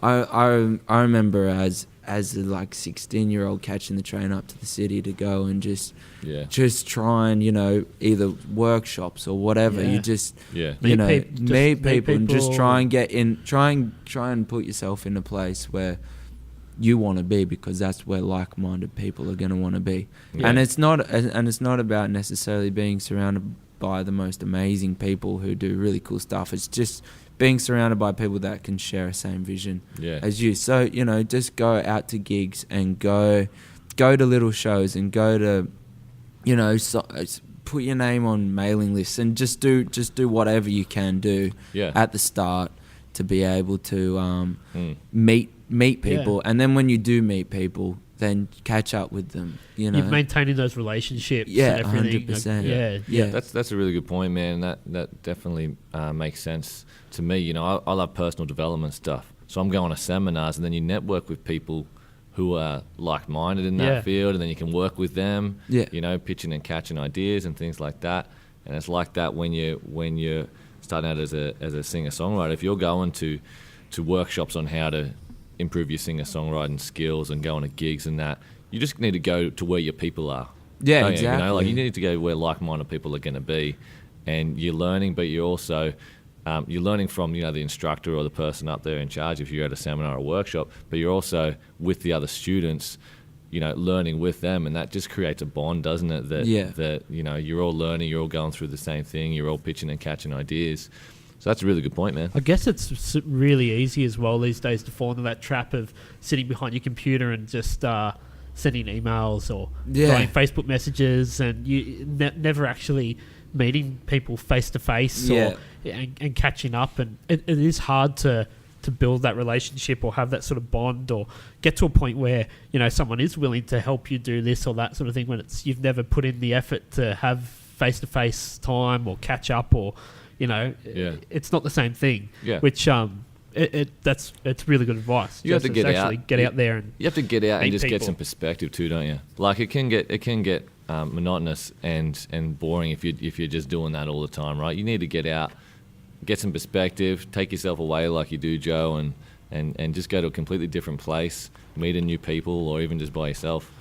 Speaker 3: I remember as as a like 16-year-old catching the train up to the city to go and just try and, you know, either workshops or whatever. You just meet people and just try and get in, try and put yourself in a place where you want to be, because that's where like-minded people are going to want to be. And it's not about necessarily being surrounded by the most amazing people who do really cool stuff. It's just being surrounded by people that can share a same vision as you. So, you know, just go out to gigs and go to little shows and go to, you know, put your name on mailing lists and just do whatever you can do at the start to be able to meet people. And then when you do meet people, then catch up with them. You know,
Speaker 1: you're maintaining those relationships.
Speaker 3: Yeah,
Speaker 1: and everything.
Speaker 3: 100%.
Speaker 1: Yeah.
Speaker 2: That's a really good point, man. That definitely makes sense to me. You know, I love personal development stuff, so I'm going to seminars, and then you network with people who are like-minded in that field, and then you can work with them. You know, pitching and catching ideas and things like that. And it's like that when you're starting out as a singer-songwriter. If you're going to workshops on how to improve your singer-songwriting skills and going to gigs and that, you just need to go to where your people are.
Speaker 3: Yeah, exactly.
Speaker 2: You know, like you need to go where like-minded people are going to be, and you're learning, but you're also you're learning from, you know, the instructor or the person up there in charge if you're at a seminar or workshop, but you're also with the other students, you know, learning with them, and that just creates a bond, doesn't it? That you know, you're all learning, you're all going through the same thing, you're all pitching and catching ideas. So that's a really good point, man.
Speaker 1: I guess it's really easy as well these days to fall into that trap of sitting behind your computer and just sending emails or writing Facebook messages, and you never actually meeting people face to face and catching up. And it is hard to build that relationship or have that sort of bond or get to a point where, you know, someone is willing to help you do this or that sort of thing when you've never put in the effort to have face to face time or catch up, or, you know, it's not the same thing. Which it's really good advice.
Speaker 2: You have to get
Speaker 1: out there, and
Speaker 2: you have to get out and just
Speaker 1: people.
Speaker 2: get some perspective too, don't you? Like it can get monotonous and boring if you're just doing that all the time, right? You need to get out, get some perspective, take yourself away like you do, Joe, and just go to a completely different place, meet a new people, or even just by yourself,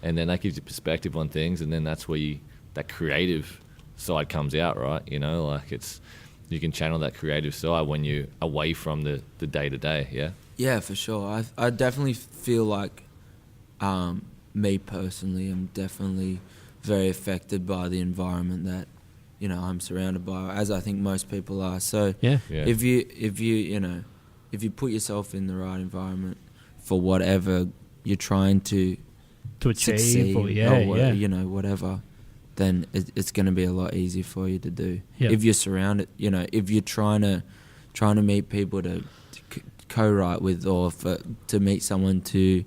Speaker 2: and then that gives you perspective on things, and then that's where that creative side comes out, right? You know, like you can channel that creative side when you're away from the day-to-day.
Speaker 3: Yeah, for sure. I definitely feel like me personally, I'm definitely very affected by the environment that, you know, I'm surrounded by, as I think most people are. So if you put yourself in the right environment for whatever you're trying to
Speaker 1: achieve,
Speaker 3: succeed,
Speaker 1: or
Speaker 3: you know, whatever, then it's going to be a lot easier for you to do. If you're surrounded, you know, if you're trying to meet people to co-write with, or to meet someone to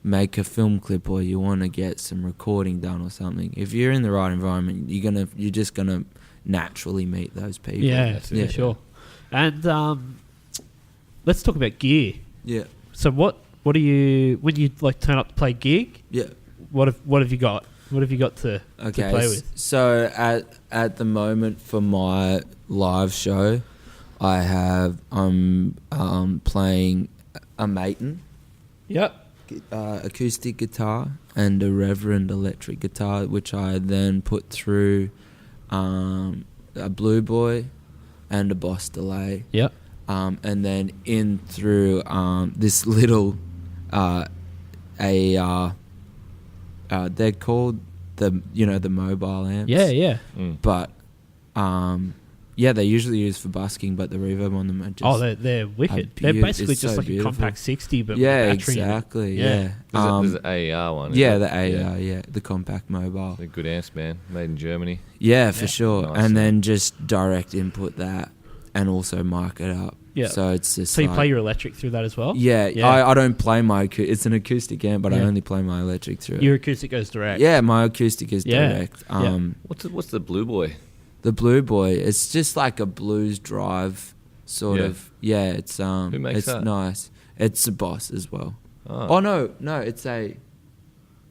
Speaker 3: make a film clip, or you want to get some recording done or something, if you're in the right environment, you're just gonna naturally meet those people.
Speaker 1: Yeah, for sure. And let's talk about gear.
Speaker 3: Yeah.
Speaker 1: So what do you, when you like turn up to play gig?
Speaker 3: Yeah.
Speaker 1: What have you got? What have you got to play with?
Speaker 3: So at the moment for my live show, I'm playing a Maton.
Speaker 1: Yep.
Speaker 3: Acoustic guitar and a Reverend electric guitar, which I then put through a Blue Boy and a Boss Delay.
Speaker 1: Yep.
Speaker 3: And then in through this little they're called the mobile amps.
Speaker 1: Yeah.
Speaker 3: But they're usually used for busking, but the reverb on them are just
Speaker 1: they're wicked. They're basically just like
Speaker 3: beautiful.
Speaker 1: a compact 60, but
Speaker 3: yeah,
Speaker 1: with battery
Speaker 3: exactly.
Speaker 1: in it.
Speaker 2: There's an AER one.
Speaker 3: The AER, the compact mobile.
Speaker 2: They're good amps, man. Made in Germany.
Speaker 3: Yeah, for sure.
Speaker 2: Nice.
Speaker 3: And then just direct input that, and also mark it up.
Speaker 1: Yeah.
Speaker 3: So it's just.
Speaker 1: So you play your electric through that as well?
Speaker 3: Yeah. I don't play my. It's an acoustic amp, but I only play my electric through it.
Speaker 1: Your acoustic goes direct.
Speaker 3: Yeah, my acoustic is direct.
Speaker 2: What's the Blue Boy?
Speaker 3: The Blue Boy, it's just like a blues drive sort of. Yeah, it's
Speaker 2: Who makes
Speaker 3: it's
Speaker 2: that?
Speaker 3: nice. It's a Boss as well.
Speaker 2: Oh
Speaker 3: no, it's a.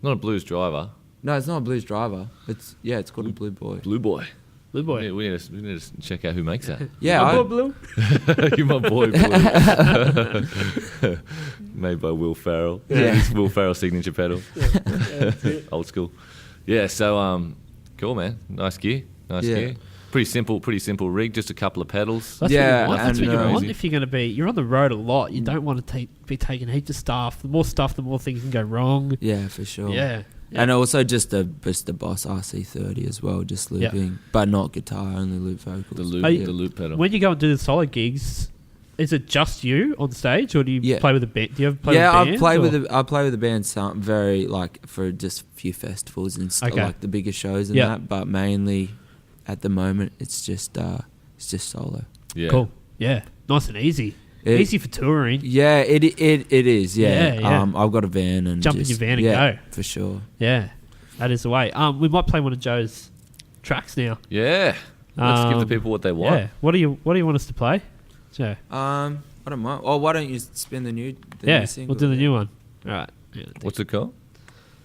Speaker 2: Not a blues driver.
Speaker 3: No, it's not a blues driver. It's called a Blue Boy.
Speaker 2: Blue Boy.
Speaker 1: Blue Boy.
Speaker 2: We need to check out who makes that.
Speaker 3: Yeah,
Speaker 1: My boy Blue.
Speaker 2: You're my boy, Blue. Made by Will Ferrell.
Speaker 3: Yeah.
Speaker 2: It's Will Ferrell signature pedal.
Speaker 1: That's it.
Speaker 2: Old school. Yeah, so cool, man. Nice gear. Gear. Pretty simple rig, just a couple of pedals.
Speaker 1: That's
Speaker 3: Yeah,
Speaker 1: what you want. That's
Speaker 3: and,
Speaker 1: what you want
Speaker 2: easy.
Speaker 1: if you're going to be. You're on the road a lot. You don't want to be taking heaps of stuff. The more stuff, the more things can go wrong.
Speaker 3: Yeah, for sure.
Speaker 1: Yeah.
Speaker 3: And also just the Boss RC30 as well, just looping, but not guitar, only loop vocals.
Speaker 2: The loop pedal.
Speaker 1: When you go and do the solo gigs, is it just you on stage, or do you play with a band? Do you ever play with bands?
Speaker 3: I play with a band some very like for just a few festivals and stuff, like the bigger shows and that. But mainly, at the moment, it's just solo.
Speaker 2: Yeah.
Speaker 1: Cool. Yeah. Nice and easy. Easy for touring.
Speaker 3: Yeah, it is. Yeah.
Speaker 1: Yeah.
Speaker 3: I've got a van and
Speaker 1: Jump in your van and go
Speaker 3: for sure.
Speaker 1: Yeah, that is the way. We might play one of Joe's tracks now.
Speaker 2: Yeah. Let's give the people what they want.
Speaker 1: Yeah. What do you want us to play, Joe?
Speaker 3: I don't mind. Oh, why don't you spin the new single?
Speaker 1: We'll do the new one. All right. Yeah,
Speaker 2: What's it called?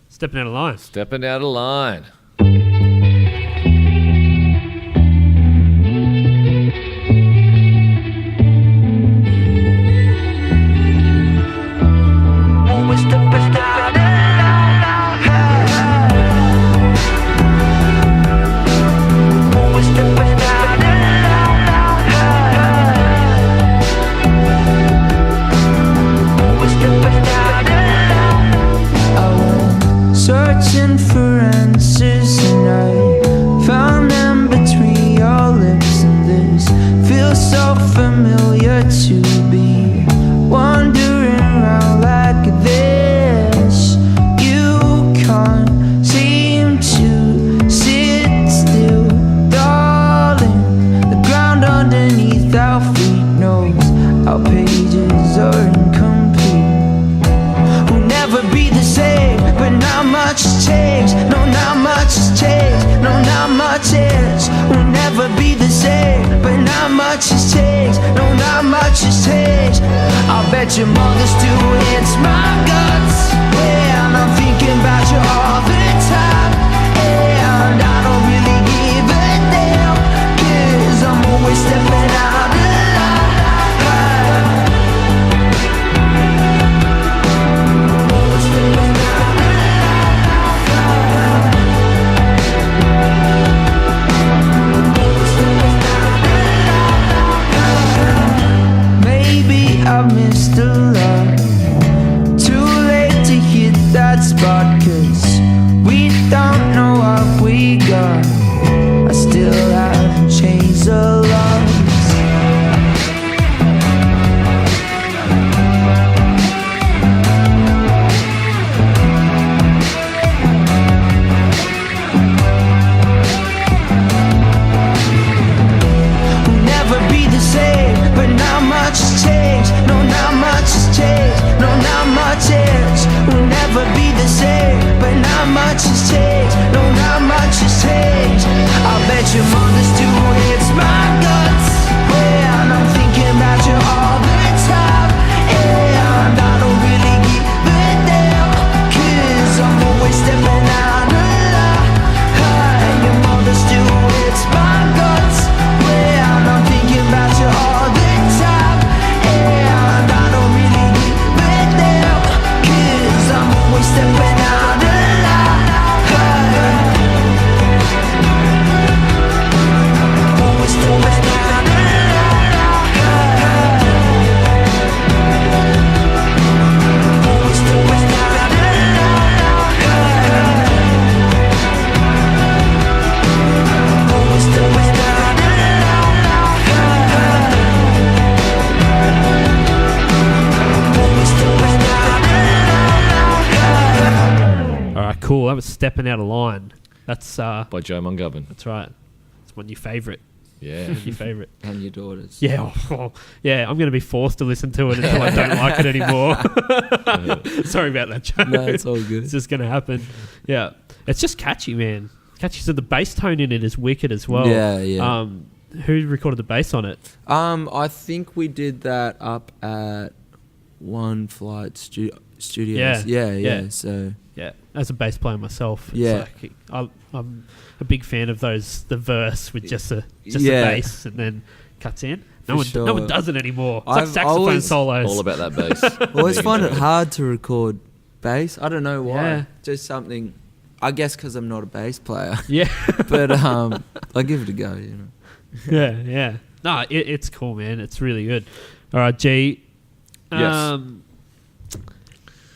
Speaker 1: Stepping Out of Line.
Speaker 2: Stepping Out of Line.
Speaker 4: Searching for answers and I found them between your lips, and this feels so familiar to be wandering around like this. You can't seem to sit still, darling. The ground underneath our feet knows our pages are incomplete. We'll never be the same, but not much has changed. No, not much has changed. No, not much is. We'll never be the same, but not much has changed. No, not much has changed. I'll bet your mother still hits my guts when I'm thinking about you all the time. And I don't really give a damn, 'cause I'm always stepping out of line. Maybe I missed a lot. Too late to hit that spot, 'cause we don't know what we got. I still haven't changed a lot. We'll never be the same, but not much has changed. No, not much has changed. No, not much is. We'll never be the same, but not much has changed. No, not much has changed. I bet your mother still hits my guts when I'm thinking about you all the time. And I don't really give a damn, 'cause I'm always stepping out of line. And your mother still hits my guts when I'm thinking about you all the time. And I don't really give a damn, 'cause I'm always stepping out of line. Always stepping out of line. Always stepping out of line. Always stepping out of
Speaker 1: All right, cool. That was Stepping Out of Line. That's
Speaker 2: By Joe Mungovan.
Speaker 1: that's right. It's one of your favourite.
Speaker 2: Yeah.
Speaker 1: Your favourite.
Speaker 3: And your daughters.
Speaker 1: Yeah, yeah. I'm going to be forced to listen to it until I don't like it anymore. Sorry about that, Joe.
Speaker 3: No, it's all good.
Speaker 1: It's just going to happen. Yeah, it's just catchy, man. Catchy. So the bass tone in it is wicked as well.
Speaker 3: Yeah.
Speaker 1: Who recorded the bass on it?
Speaker 3: I think we did that up at One Flight Studios. Yeah. So
Speaker 1: Yeah, as a bass player myself, I'm a big fan of those. The verse with just the bass and then cuts in. No one does it anymore. It's like saxophone solos.
Speaker 2: All about that bass.
Speaker 3: I always find it hard to record bass. I don't know why.
Speaker 1: Yeah.
Speaker 3: Just something. I guess because I'm not a bass player.
Speaker 1: Yeah,
Speaker 3: But I give it a go.
Speaker 1: yeah. No, it's cool, man. It's really good. All right, G.
Speaker 2: Yes.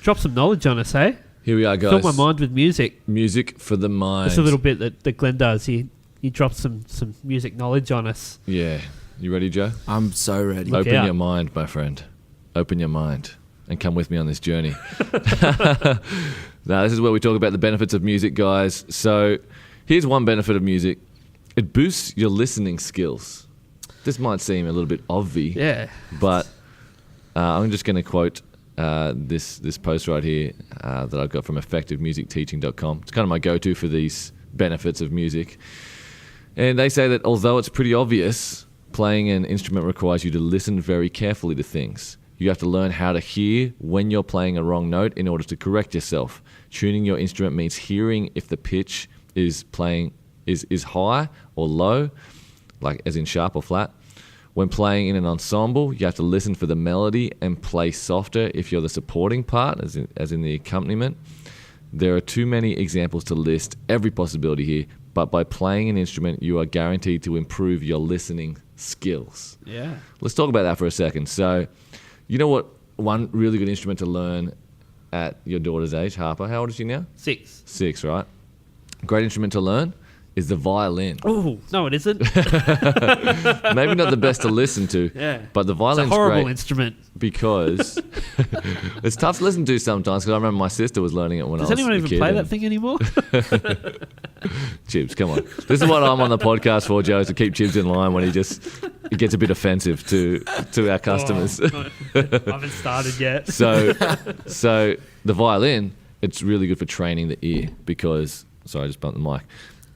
Speaker 1: Drop some knowledge on us, eh?
Speaker 2: Here we are, guys.
Speaker 1: Fill my mind with music.
Speaker 2: Music for the mind.
Speaker 1: Just a little bit that Glenn does. He drops some music knowledge on us.
Speaker 2: Yeah. You ready, Joe?
Speaker 3: I'm so ready.
Speaker 1: Look
Speaker 2: Open
Speaker 1: out.
Speaker 2: your mind, my friend. Open your mind and come with me on this journey. Now, this is where we talk about the benefits of music, guys. So here's one benefit of music. It boosts your listening skills. This might seem a little bit obvious,
Speaker 1: Yeah.
Speaker 2: but I'm just going to quote this post right here that I got from effectivemusicteaching.com. It's kind of my go-to for these benefits of music. And they say that although it's pretty obvious, playing an instrument requires you to listen very carefully to things. You have to learn how to hear when you're playing a wrong note in order to correct yourself. Tuning your instrument means hearing if the pitch is high or low, like as in sharp or flat. When playing in an ensemble, you have to listen for the melody and play softer if you're the supporting part, as in the accompaniment. There are too many examples to list every possibility here, but by playing an instrument, you are guaranteed to improve your listening skills.
Speaker 1: Yeah.
Speaker 2: Let's talk about that for a second. So, you know what? One really good instrument to learn at your daughter's age, Harper. How old is she now?
Speaker 1: 6.
Speaker 2: 6, right? Great instrument to learn is the violin.
Speaker 1: Oh, no, it isn't.
Speaker 2: Maybe not the best to listen to,
Speaker 1: Yeah.
Speaker 2: but the violin's
Speaker 1: It's a horrible
Speaker 2: great
Speaker 1: instrument.
Speaker 2: because it's tough to listen to sometimes. Because I remember my sister was learning it when
Speaker 1: Does
Speaker 2: I was
Speaker 1: anyone
Speaker 2: a
Speaker 1: even
Speaker 2: kid.
Speaker 1: play
Speaker 2: and-
Speaker 1: that thing anymore?
Speaker 2: Chibs, come on. This is what I'm on the podcast for, Joe, is to keep Chibs in line when he gets a bit offensive to our customers.
Speaker 1: Oh, I haven't started yet.
Speaker 2: So the violin, it's really good for training the ear because, sorry, I just bumped the mic.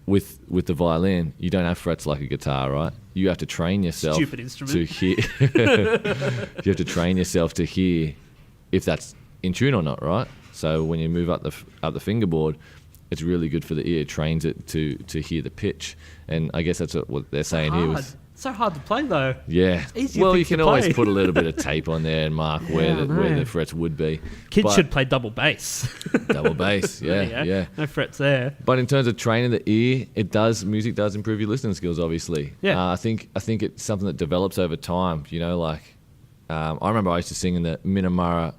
Speaker 2: With the violin, you don't have frets like a guitar, right? You have to train yourself
Speaker 1: Stupid instrument.
Speaker 2: to hear. You have to train yourself to hear if that's in tune or not, right? So when you move up the fingerboard, it's really good for the ear. It trains it to hear the pitch, and I guess that's what they're saying here.
Speaker 1: Hard. So hard to play though.
Speaker 2: Yeah.
Speaker 1: Easier
Speaker 2: Well,
Speaker 1: thing
Speaker 2: you
Speaker 1: to
Speaker 2: can always
Speaker 1: play.
Speaker 2: put a little bit of tape on there and mark where
Speaker 1: I
Speaker 2: the
Speaker 1: know.
Speaker 2: frets would be.
Speaker 1: Kids
Speaker 2: But-
Speaker 1: should play double bass.
Speaker 2: double bass.
Speaker 1: There you
Speaker 2: Yeah,
Speaker 1: go.
Speaker 2: yeah.
Speaker 1: No frets there.
Speaker 2: But in terms of training the ear, music does improve your listening skills, obviously.
Speaker 1: Yeah.
Speaker 2: I think it's something that develops over time. You know, like I remember I used to sing in the Minamara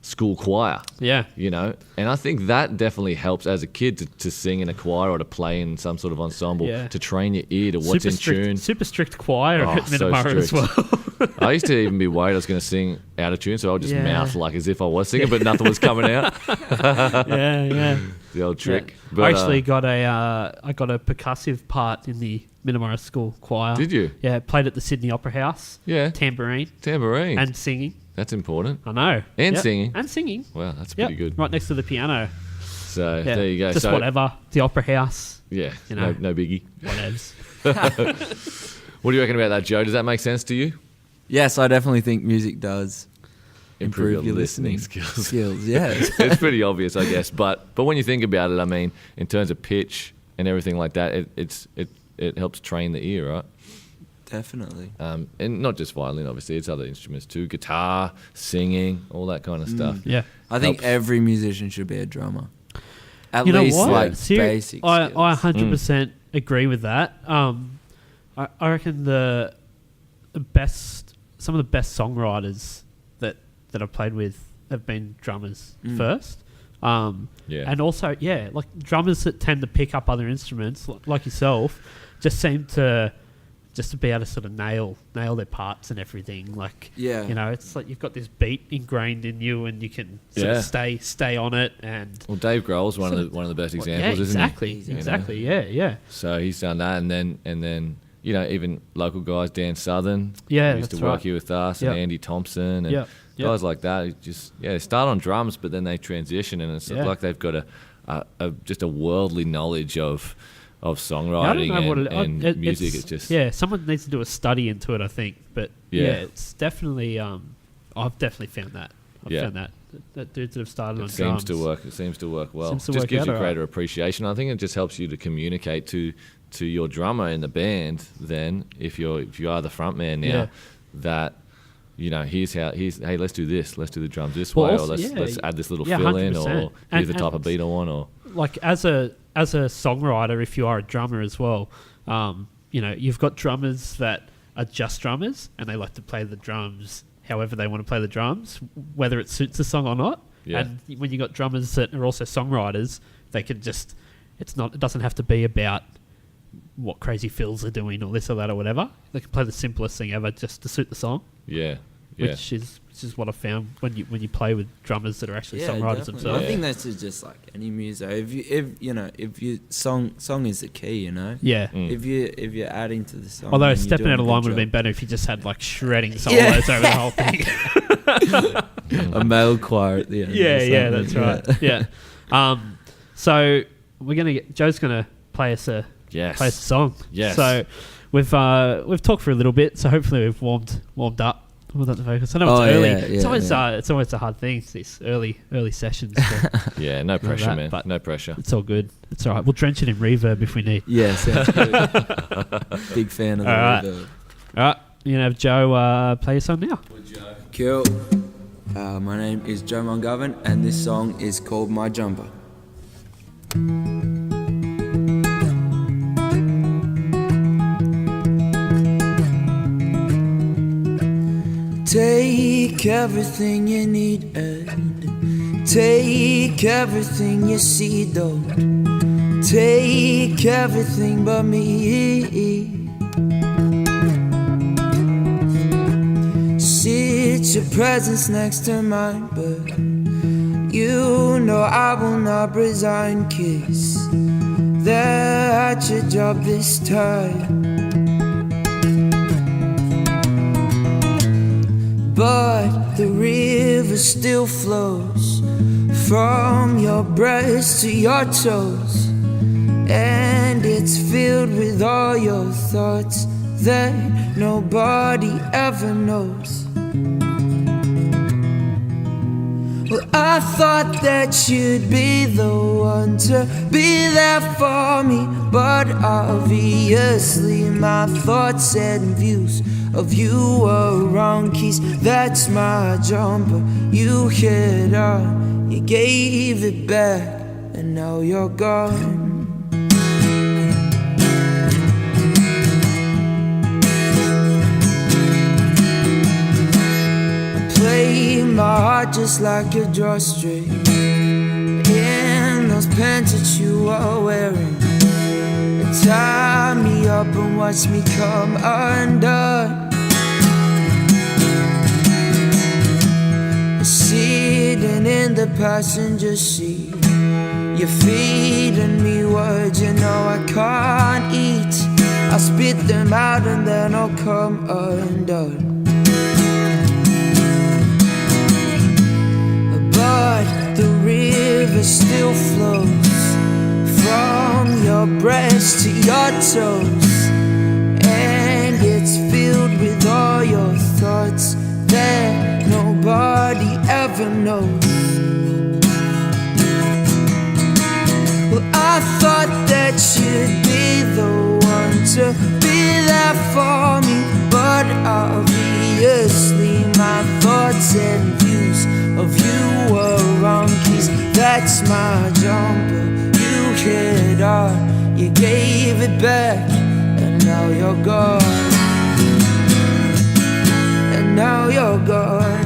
Speaker 2: school choir.
Speaker 1: Yeah.
Speaker 2: You know, and I think that definitely helps as a kid to sing in a choir or to play in some sort of ensemble
Speaker 1: Yeah.
Speaker 2: to train your ear to what's in tune.
Speaker 1: Super strict choir
Speaker 2: Oh,
Speaker 1: at
Speaker 2: so
Speaker 1: Minamara as
Speaker 2: strict.
Speaker 1: well.
Speaker 2: I used to even be worried I was going to sing out of tune, so I would just
Speaker 1: Yeah.
Speaker 2: mouth like as if I was singing, but nothing was coming out.
Speaker 1: yeah.
Speaker 2: The old trick.
Speaker 1: Yeah.
Speaker 2: But,
Speaker 1: I actually got a percussive part in the Minamara school choir.
Speaker 2: Did you?
Speaker 1: Yeah, played at the Sydney Opera House.
Speaker 2: Yeah.
Speaker 1: Tambourine
Speaker 2: Tambourine.
Speaker 1: and singing.
Speaker 2: That's important.
Speaker 1: I know.
Speaker 2: And
Speaker 1: Yep.
Speaker 2: singing.
Speaker 1: And singing.
Speaker 2: Wow, that's
Speaker 1: Yep.
Speaker 2: pretty good.
Speaker 1: Right next to the piano.
Speaker 2: So
Speaker 1: Yeah.
Speaker 2: there you go.
Speaker 1: Just
Speaker 2: so,
Speaker 1: whatever. The Opera House.
Speaker 2: Yeah,
Speaker 1: You know.
Speaker 2: no biggie.
Speaker 1: Whatevs.
Speaker 2: What do you reckon about that, Joe? Does that make sense to you?
Speaker 3: Yes, I definitely think music does
Speaker 2: Improve your listening skills.
Speaker 3: Yeah.
Speaker 2: It's pretty obvious, I guess. But when you think about it, I mean, in terms of pitch and everything like that, it helps train the ear, right?
Speaker 3: Definitely.
Speaker 2: And not just violin, obviously. It's other instruments too. Guitar, singing, all that kind of stuff.
Speaker 1: Yeah.
Speaker 3: I think
Speaker 2: Helps.
Speaker 3: every musician should be a drummer. At
Speaker 1: You know
Speaker 3: least
Speaker 1: what?
Speaker 3: like
Speaker 1: Seri-
Speaker 3: basic
Speaker 1: I
Speaker 3: skills.
Speaker 1: 100% agree with that. I reckon some of the best songwriters that I've played with have been drummers first.
Speaker 2: Yeah.
Speaker 1: And also, yeah, like drummers that tend to pick up other instruments, like yourself, just seem to be able to sort of nail their parts and everything. Like,
Speaker 3: Yeah.
Speaker 1: you know, it's like you've got this beat ingrained in you, and you can sort
Speaker 2: Yeah.
Speaker 1: of stay on it. And
Speaker 2: Well, Dave Grohl's one of the best examples,
Speaker 1: yeah,
Speaker 2: isn't
Speaker 1: exactly,
Speaker 2: he? You know?
Speaker 1: exactly, yeah.
Speaker 2: So he's done that, and then you know, even local guys, Dan Southern,
Speaker 1: Yeah,
Speaker 2: who used to
Speaker 1: that's
Speaker 2: work
Speaker 1: right.
Speaker 2: here with us,
Speaker 1: Yep.
Speaker 2: and Andy Thompson, and
Speaker 1: Yep, yep.
Speaker 2: guys like that. Who just they start on drums, but then they transition, and it's
Speaker 1: Yeah.
Speaker 2: like they've got just a worldly knowledge of
Speaker 1: Yeah, I don't
Speaker 2: songwriting
Speaker 1: know what
Speaker 2: and music. It's just
Speaker 1: someone needs to do a study into it, I think. But
Speaker 2: Yeah.
Speaker 1: yeah, it's definitely I've definitely found that. I've
Speaker 2: Yeah.
Speaker 1: found that dudes that have started on
Speaker 2: It
Speaker 1: drums.
Speaker 2: seems to work well.
Speaker 1: Seems to
Speaker 2: Just
Speaker 1: work
Speaker 2: gives
Speaker 1: out
Speaker 2: you
Speaker 1: all
Speaker 2: greater appreciation. I think it just helps you to communicate to your drummer in the band. Then, if you are the front man now,
Speaker 1: Yeah.
Speaker 2: that hey, let's do this. Let's do the drums this
Speaker 1: Well,
Speaker 2: way,
Speaker 1: also-
Speaker 2: or
Speaker 1: yeah,
Speaker 2: let's add this little
Speaker 1: yeah,
Speaker 2: fill in,
Speaker 1: 100%.
Speaker 2: or here's the
Speaker 1: And-
Speaker 2: type of beat I want, or
Speaker 1: Like as a songwriter, if you are a drummer as well, you've got drummers that are just drummers and they like to play the drums however they want to play the drums, whether it suits the song or not.
Speaker 2: Yeah.
Speaker 1: And when you got drummers that are also songwriters, they can just it doesn't have to be about what crazy fills are doing or this or that or whatever. They can play the simplest thing ever just to suit the song,
Speaker 2: yeah.
Speaker 1: which is what I found when you play with drummers that are actually songwriters
Speaker 3: definitely.
Speaker 1: themselves.
Speaker 3: I think that's just like any music. If you song is the key, you know.
Speaker 1: Yeah.
Speaker 3: If you're adding to the song.
Speaker 1: Although
Speaker 3: then you're
Speaker 1: stepping
Speaker 3: doing
Speaker 1: out
Speaker 3: a
Speaker 1: of
Speaker 3: good
Speaker 1: line would have
Speaker 3: job.
Speaker 1: been better if you just had like shredding solos
Speaker 3: Yeah.
Speaker 1: over the whole thing.
Speaker 3: A male choir at the end.
Speaker 1: Yeah,
Speaker 3: or
Speaker 1: that's
Speaker 3: something.
Speaker 1: right. Yeah. So Joe's gonna play us a
Speaker 2: Yes.
Speaker 1: song.
Speaker 2: Yes.
Speaker 1: So we've talked for a little bit. So hopefully we've warmed up. Warmed up the vocals. I know
Speaker 3: Oh,
Speaker 1: it's early.
Speaker 3: yeah,
Speaker 1: It's always a hard thing. These early sessions. to-
Speaker 2: Yeah, no pressure,
Speaker 1: that,
Speaker 2: man.
Speaker 1: but-
Speaker 2: No pressure.
Speaker 1: it's all good. It's all right. We'll drench it in reverb if we need.
Speaker 3: Yeah, sounds good. Big fan of the
Speaker 1: All right.
Speaker 3: reverb.
Speaker 1: All right. You can have Joe play your song now.
Speaker 3: Cool. My name is Joe Mungovan, and this song is called My Jumper. Take everything you need and take everything you see. Don't take everything but me. Sit your presence next to mine, but you know I will not resign. Kiss that at your job this time. But the river still flows from your breast to your toes, and it's filled with all your thoughts that nobody ever knows. Well, I thought that you'd be the one to be there for me, but obviously my thoughts and views of you were wrong. Keys, that's my jumper. You hit on, you gave it back, and now you're gone. Play my heart just like a drawstring in those pants that you are wearing. Tie me up and watch me come undone. Sitting in the passenger seat, you're feeding me words you know I can't eat. I'll spit them out and then I'll come undone. But the river still flows from your breast to your toes, and it's filled with all your thoughts that nobody ever knows. Well, I thought that you'd be the one to be there for me, but obviously my thoughts and views of you were wrong. Keys, that's my jumper. You hit on, you gave it back, and now you're gone. And now you're gone.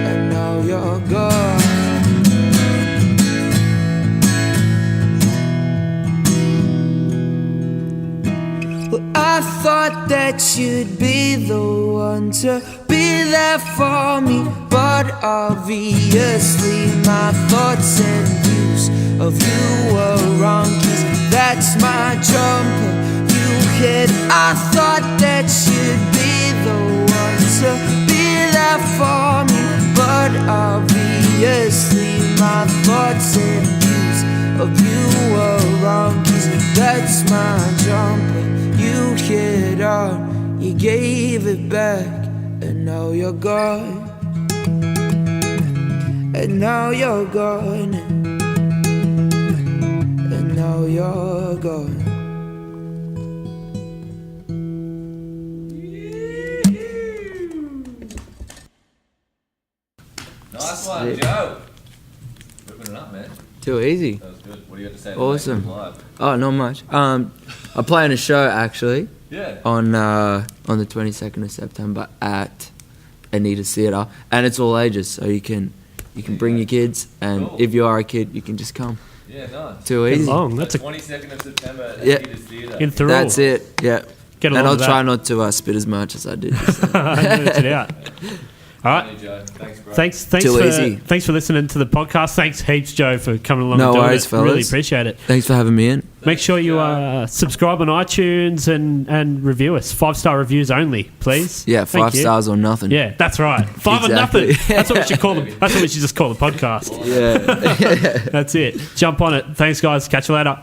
Speaker 3: And now you're gone. Well, I thought that you'd be the one to be there for me, but obviously my thoughts and views of you were wrong. 'Cause that's my jumper. You hit. I thought that you'd be the one to be there for me, but obviously my thoughts and views of you were wrong. 'Cause that's my jumper. You hit on, you gave it back, and now you're gone.
Speaker 4: And now you're gone. And now you're gone.
Speaker 2: Nice one, Joe. Ripping it up, man.
Speaker 3: Too easy.
Speaker 2: That was good. What do you have to say?
Speaker 3: Awesome.
Speaker 2: Live?
Speaker 3: Oh, not much. I play in a show actually
Speaker 2: Yeah.
Speaker 3: on the 22nd of September at Anita's Theatre, and it's all ages, so you can bring your kids, and
Speaker 2: Cool.
Speaker 3: if you are a kid, you can just come.
Speaker 2: Yeah, nice.
Speaker 3: Too easy.
Speaker 1: Long. That's a
Speaker 2: 22nd of September at
Speaker 3: Yeah.
Speaker 2: Theatre Theatre.
Speaker 1: in Thurl.
Speaker 3: That's it. Yeah.
Speaker 1: Get
Speaker 3: And
Speaker 1: along
Speaker 3: I'll
Speaker 1: with
Speaker 3: try
Speaker 1: that.
Speaker 3: not to spit as much as I did. Just then.
Speaker 1: Minutes it out. All right.
Speaker 2: Funny, Joe. Thanks, bro.
Speaker 1: Thanks for listening to the podcast. Thanks heaps, Joe, for coming along
Speaker 3: No
Speaker 1: and doing
Speaker 3: worries,
Speaker 1: it.
Speaker 3: fellas.
Speaker 1: Really appreciate it.
Speaker 3: Thanks for having me in.
Speaker 1: Make sure you subscribe on iTunes and review us. 5-star reviews only, please.
Speaker 3: Yeah,
Speaker 1: Thank
Speaker 3: 5
Speaker 1: you.
Speaker 3: stars or nothing.
Speaker 1: Yeah, that's right. 5 or
Speaker 3: Exactly.
Speaker 1: nothing. That's what we should call them. That's what we should just call the podcast.
Speaker 3: Yeah.
Speaker 1: That's it. Jump on it. Thanks, guys. Catch you later.